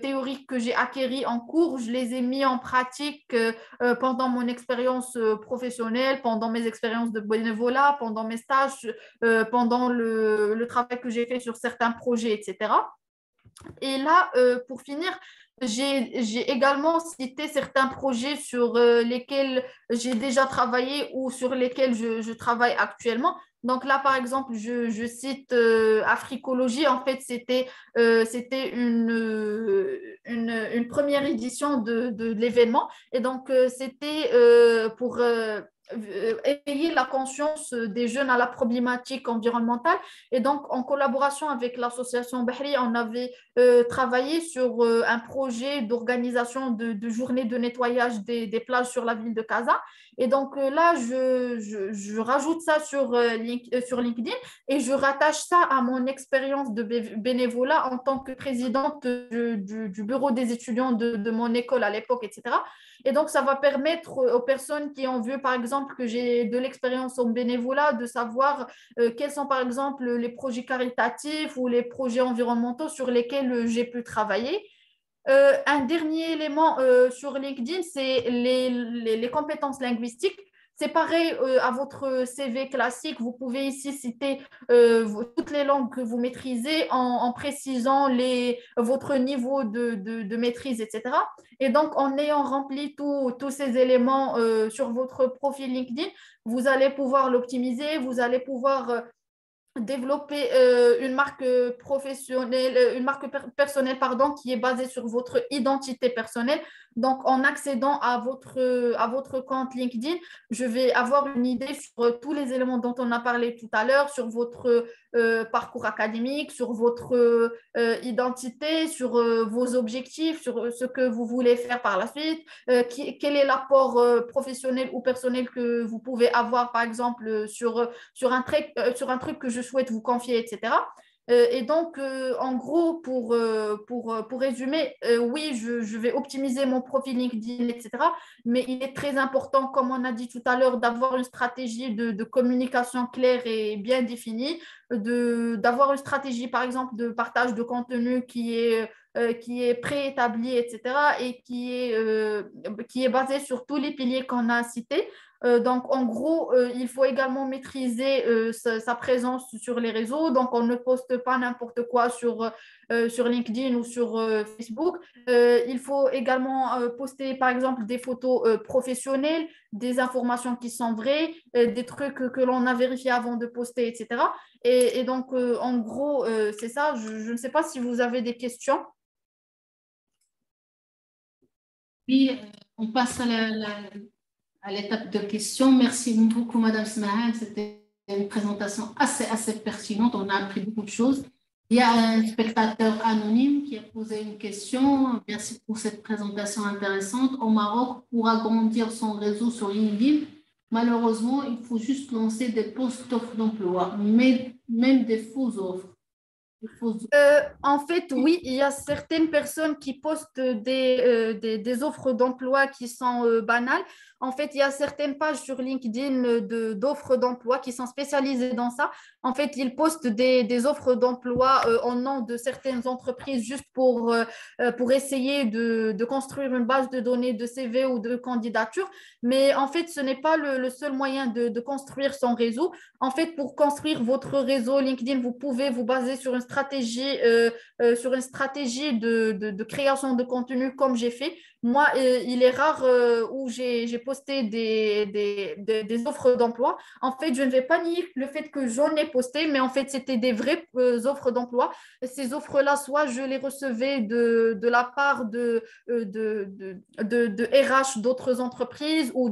théoriques que j'ai acquéries en cours, je les ai mis en pratique pendant mon expérience professionnelle, pendant mes expériences de bénévolat, pendant mes stages, pendant le travail que j'ai fait sur certains projets, etc. Et là, pour finir, j'ai également cité certains projets sur lesquels j'ai déjà travaillé ou sur lesquels je travaille actuellement. Donc là, par exemple, je cite Africologie. En fait, c'était une première édition de l'événement. Et donc, c'était pour éveiller la conscience des jeunes à la problématique environnementale. Et donc, en collaboration avec l'association Bahri, on avait travaillé sur un projet d'organisation de journées de nettoyage des plages sur la ville de Casa. Et donc là, je rajoute ça sur LinkedIn et je rattache ça à mon expérience de bénévolat en tant que présidente du bureau des étudiants de mon école à l'époque, etc. Et donc, ça va permettre aux personnes qui ont vu, par exemple, que j'ai de l'expérience en bénévolat, de savoir quels sont, par exemple, les projets caritatifs ou les projets environnementaux sur lesquels j'ai pu travailler. Un dernier élément sur LinkedIn, c'est les compétences linguistiques. C'est pareil à votre CV classique. Vous pouvez ici citer toutes les langues que vous maîtrisez en précisant votre niveau de maîtrise, etc. Et donc, en ayant rempli tous ces éléments sur votre profil LinkedIn, vous allez pouvoir l'optimiser, vous allez pouvoir développer une marque professionnelle, une marque personnelle, pardon, qui est basée sur votre identité personnelle. Donc, en accédant à votre compte LinkedIn, je vais avoir une idée sur tous les éléments dont on a parlé tout à l'heure, sur votre parcours académique, sur votre identité, sur vos objectifs, sur ce que vous voulez faire par la suite, quel est l'apport professionnel ou personnel que vous pouvez avoir, par exemple, sur un truc que je souhaite vous confier, etc. Et donc, en gros, pour résumer, oui, je vais optimiser mon profil LinkedIn, etc. Mais il est très important, comme on a dit tout à l'heure, d'avoir une stratégie de communication claire et bien définie, d'avoir une stratégie, par exemple, de partage de contenu qui est préétablie, etc., et qui est basée sur tous les piliers qu'on a cités. Donc, en gros, il faut également maîtriser sa présence sur les réseaux. Donc, on ne poste pas n'importe quoi sur LinkedIn ou sur Facebook. Il faut également poster, par exemple, des photos professionnelles, des informations qui sont vraies, des trucs que l'on a vérifiés avant de poster, etc. Et donc, en gros, c'est ça. Je ne sais pas si vous avez des questions. Puis, on passe à l'étape de questions. Merci beaucoup, Madame Smahan. C'était une présentation assez pertinente. On a appris beaucoup de choses. Il y a un spectateur anonyme qui a posé une question. Merci pour cette présentation intéressante. Au Maroc, pour agrandir son réseau sur LinkedIn, malheureusement, il faut juste lancer des postes d'offres d'emploi, mais même des fausses offres. En fait, oui, il y a certaines personnes qui postent des offres d'emploi qui sont banales. En fait, il y a certaines pages sur LinkedIn d'offres d'emploi qui sont spécialisées dans ça. En fait, ils postent des offres d'emploi en nom de certaines entreprises juste pour essayer de construire une base de données de CV ou de candidature. Mais en fait, ce n'est pas le seul moyen de construire son réseau. En fait, pour construire votre réseau LinkedIn, vous pouvez vous baser sur une stratégie de création de contenu comme j'ai fait. Moi, il est rare où j'ai posté des offres d'emploi. En fait, je ne vais pas nier le fait que j'en ai posté, mais en fait, c'était des vraies offres d'emploi. Ces offres-là, soit je les recevais de la part de RH d'autres entreprises ou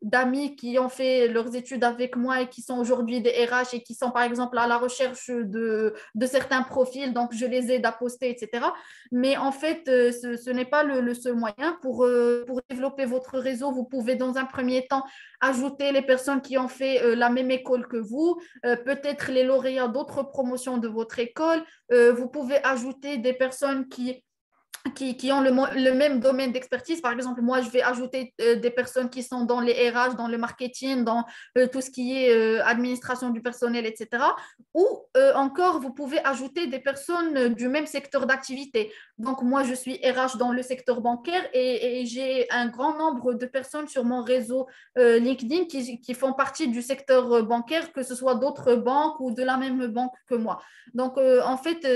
d'amis qui ont fait leurs études avec moi et qui sont aujourd'hui des RH et qui sont par exemple à la recherche de certains profils, donc je les aide à poster, etc. Mais en fait, ce n'est pas le seul moyen. Pour développer votre réseau, vous pouvez dans un premier temps ajouter les personnes qui ont fait la même école que vous, peut-être les lauréats d'autres promotions de votre école. Vous pouvez ajouter des personnes qui ont le même domaine d'expertise. Par exemple, moi, je vais ajouter des personnes qui sont dans les RH, dans le marketing, dans tout ce qui est administration du personnel, etc. Ou encore, vous pouvez ajouter des personnes du même secteur d'activité. Donc, moi, je suis RH dans le secteur bancaire et j'ai un grand nombre de personnes sur mon réseau LinkedIn qui font partie du secteur bancaire, que ce soit d'autres banques ou de la même banque que moi. Donc, en fait,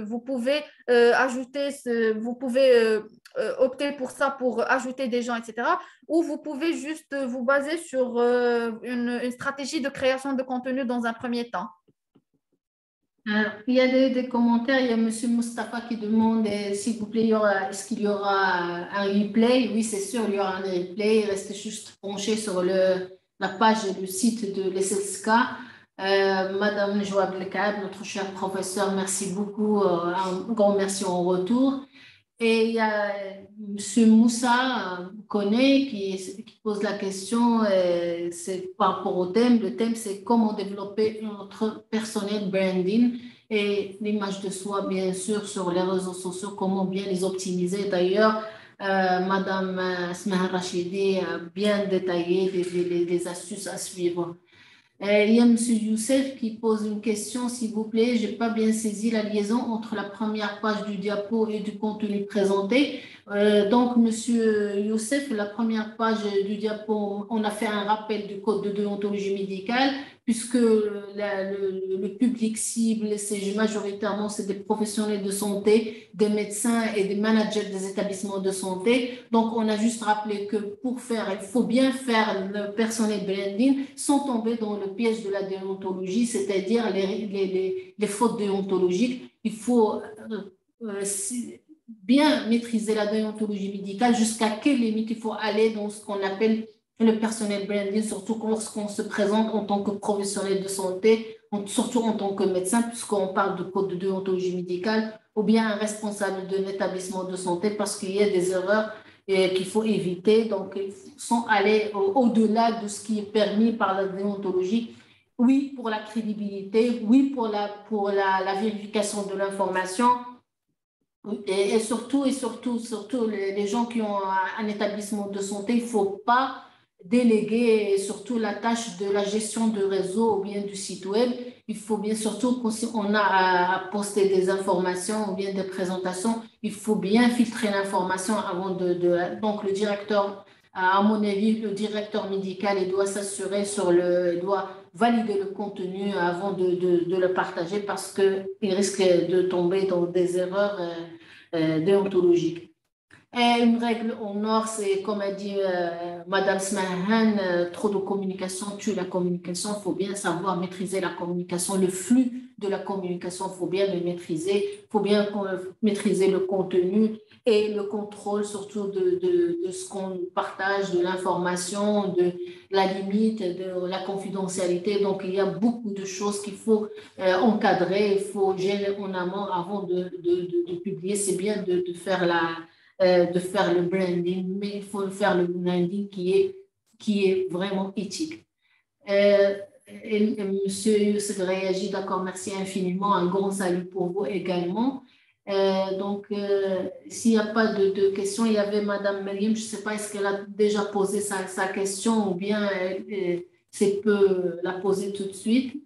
vous pouvez opter pour ça, pour ajouter des gens, etc. Ou vous pouvez juste vous baser sur une stratégie de création de contenu dans un premier temps. Alors, il y a des commentaires. Il y a M. Mustapha qui demande s'il vous plaît, est-ce qu'il y aura un replay? Oui, c'est sûr, il y aura un replay. Restez juste penché sur la page, le site de l'SSK. Madame Joab Lekab, notre cher professeur, merci beaucoup. Un grand merci en retour. Et il y a M. Moussa Koné qui pose la question, c'est par rapport au thème. Le thème, c'est comment développer notre personnel branding et l'image de soi, bien sûr, sur les réseaux sociaux, comment bien les optimiser. D'ailleurs, Madame Smaha Rachidi a bien détaillé des astuces à suivre. Il y a M. Youssef qui pose une question, s'il vous plaît. Je n'ai pas bien saisi la liaison entre la première page du diapo et du contenu présenté. Donc, M. Youssef, la première page du diapo, on a fait un rappel du code de déontologie médicale, puisque le public cible, c'est majoritairement des professionnels de santé, des médecins et des managers des établissements de santé. Donc, on a juste rappelé que il faut bien faire le personnel branding sans tomber dans le piège de la déontologie, c'est-à-dire les fautes déontologiques. Il faut bien maîtriser la déontologie médicale, jusqu'à quelle limite il faut aller dans ce qu'on appelle le personnel branding, surtout lorsqu'on se présente en tant que professionnel de santé, surtout en tant que médecin, puisqu'on parle de code de déontologie médicale, ou bien un responsable d'un établissement de santé, parce qu'il y a des erreurs qu'il faut éviter, donc sans aller au-delà de ce qui est permis par la déontologie oui pour la crédibilité, oui pour la vérification de l'information. Et surtout, les gens qui ont un établissement de santé, il ne faut pas déléguer surtout la tâche de la gestion du réseau ou bien du site web. Il faut bien surtout, si on a à poster des informations ou bien des présentations, il faut bien filtrer l'information avant donc le directeur, à mon avis, le directeur médical, il doit s'assurer il doit valider le contenu avant de le partager parce qu'il risque de tomber dans des erreurs déontologiques. Et une règle en or, c'est comme a dit Madame Smahan, trop de communication tue la communication. Il faut bien savoir maîtriser la communication, le flux de la communication, il faut bien le maîtriser. Il faut bien maîtriser le contenu et le contrôle surtout de ce qu'on partage, de l'information, de la limite, de la confidentialité. Donc, il y a beaucoup de choses qu'il faut encadrer, il faut gérer en amont avant de publier. C'est bien de faire de faire le branding, mais il faut faire le branding qui est vraiment éthique. Monsieur Youssef réagit, d'accord, merci infiniment, un grand salut pour vous également. S'il n'y a pas de questions, il y avait Madame Meriem, je ne sais pas, est-ce qu'elle a déjà posé sa question ou bien c'est peut la poser tout de suite.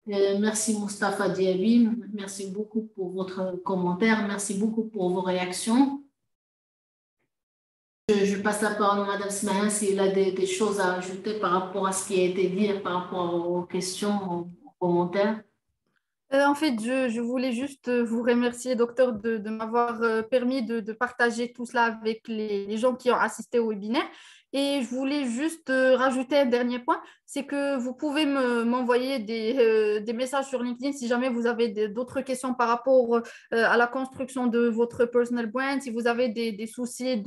Merci Moustapha Diaby, merci beaucoup pour votre commentaire, merci beaucoup pour vos réactions. Je passe la parole à Mme Smahin s'il a des choses à ajouter par rapport à ce qui a été dit, par rapport aux questions, aux commentaires. En fait, je voulais juste vous remercier, docteur, de m'avoir permis de partager tout cela avec les gens qui ont assisté au webinaire. Et je voulais juste rajouter un dernier point, c'est que vous pouvez m'envoyer des messages sur LinkedIn si jamais vous avez d'autres questions par rapport à la construction de votre personal brand, si vous avez des soucis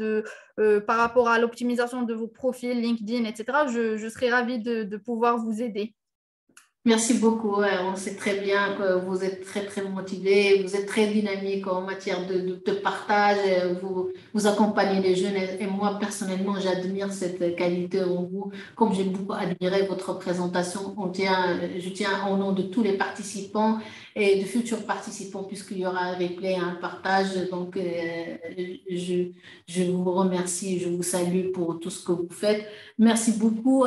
par rapport à l'optimisation de vos profils LinkedIn, etc. Je serais ravie de pouvoir vous aider. Merci beaucoup. On sait très bien que vous êtes très, très motivé, vous êtes très dynamique en matière de partage, vous accompagnez les jeunes et moi, personnellement, j'admire cette qualité en vous. Comme j'ai beaucoup admiré votre présentation, je tiens au nom de tous les participants et de futurs participants, puisqu'il y aura un replay, un partage. Donc, je vous remercie, je vous salue pour tout ce que vous faites. Merci beaucoup.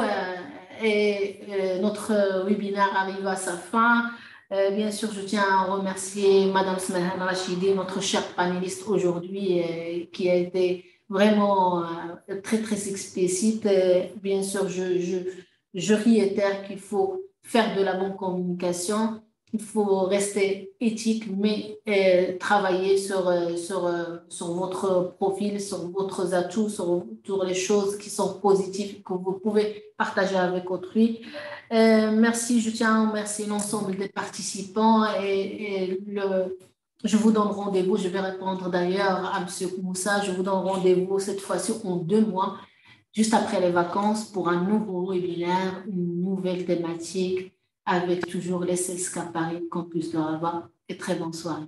Notre webinaire arrive à sa fin. Bien sûr, je tiens à remercier Madame Smahan Rachidi, notre chère panéliste aujourd'hui, qui a été vraiment très, très explicite. Bien sûr, je réitère qu'il faut faire de la bonne communication. Il faut rester éthique, mais travailler sur votre profil, sur votre atouts, sur les choses qui sont positives que vous pouvez partager avec autrui. Merci, je tiens à remercier l'ensemble des participants je vous donne rendez-vous, je vais répondre d'ailleurs à M. Moussa, je vous donne rendez-vous cette fois-ci en 2 mois, juste après les vacances, pour un nouveau webinaire, une nouvelle thématique, avec toujours les CESCA Paris Campus de Rabat. Et très bonne soirée.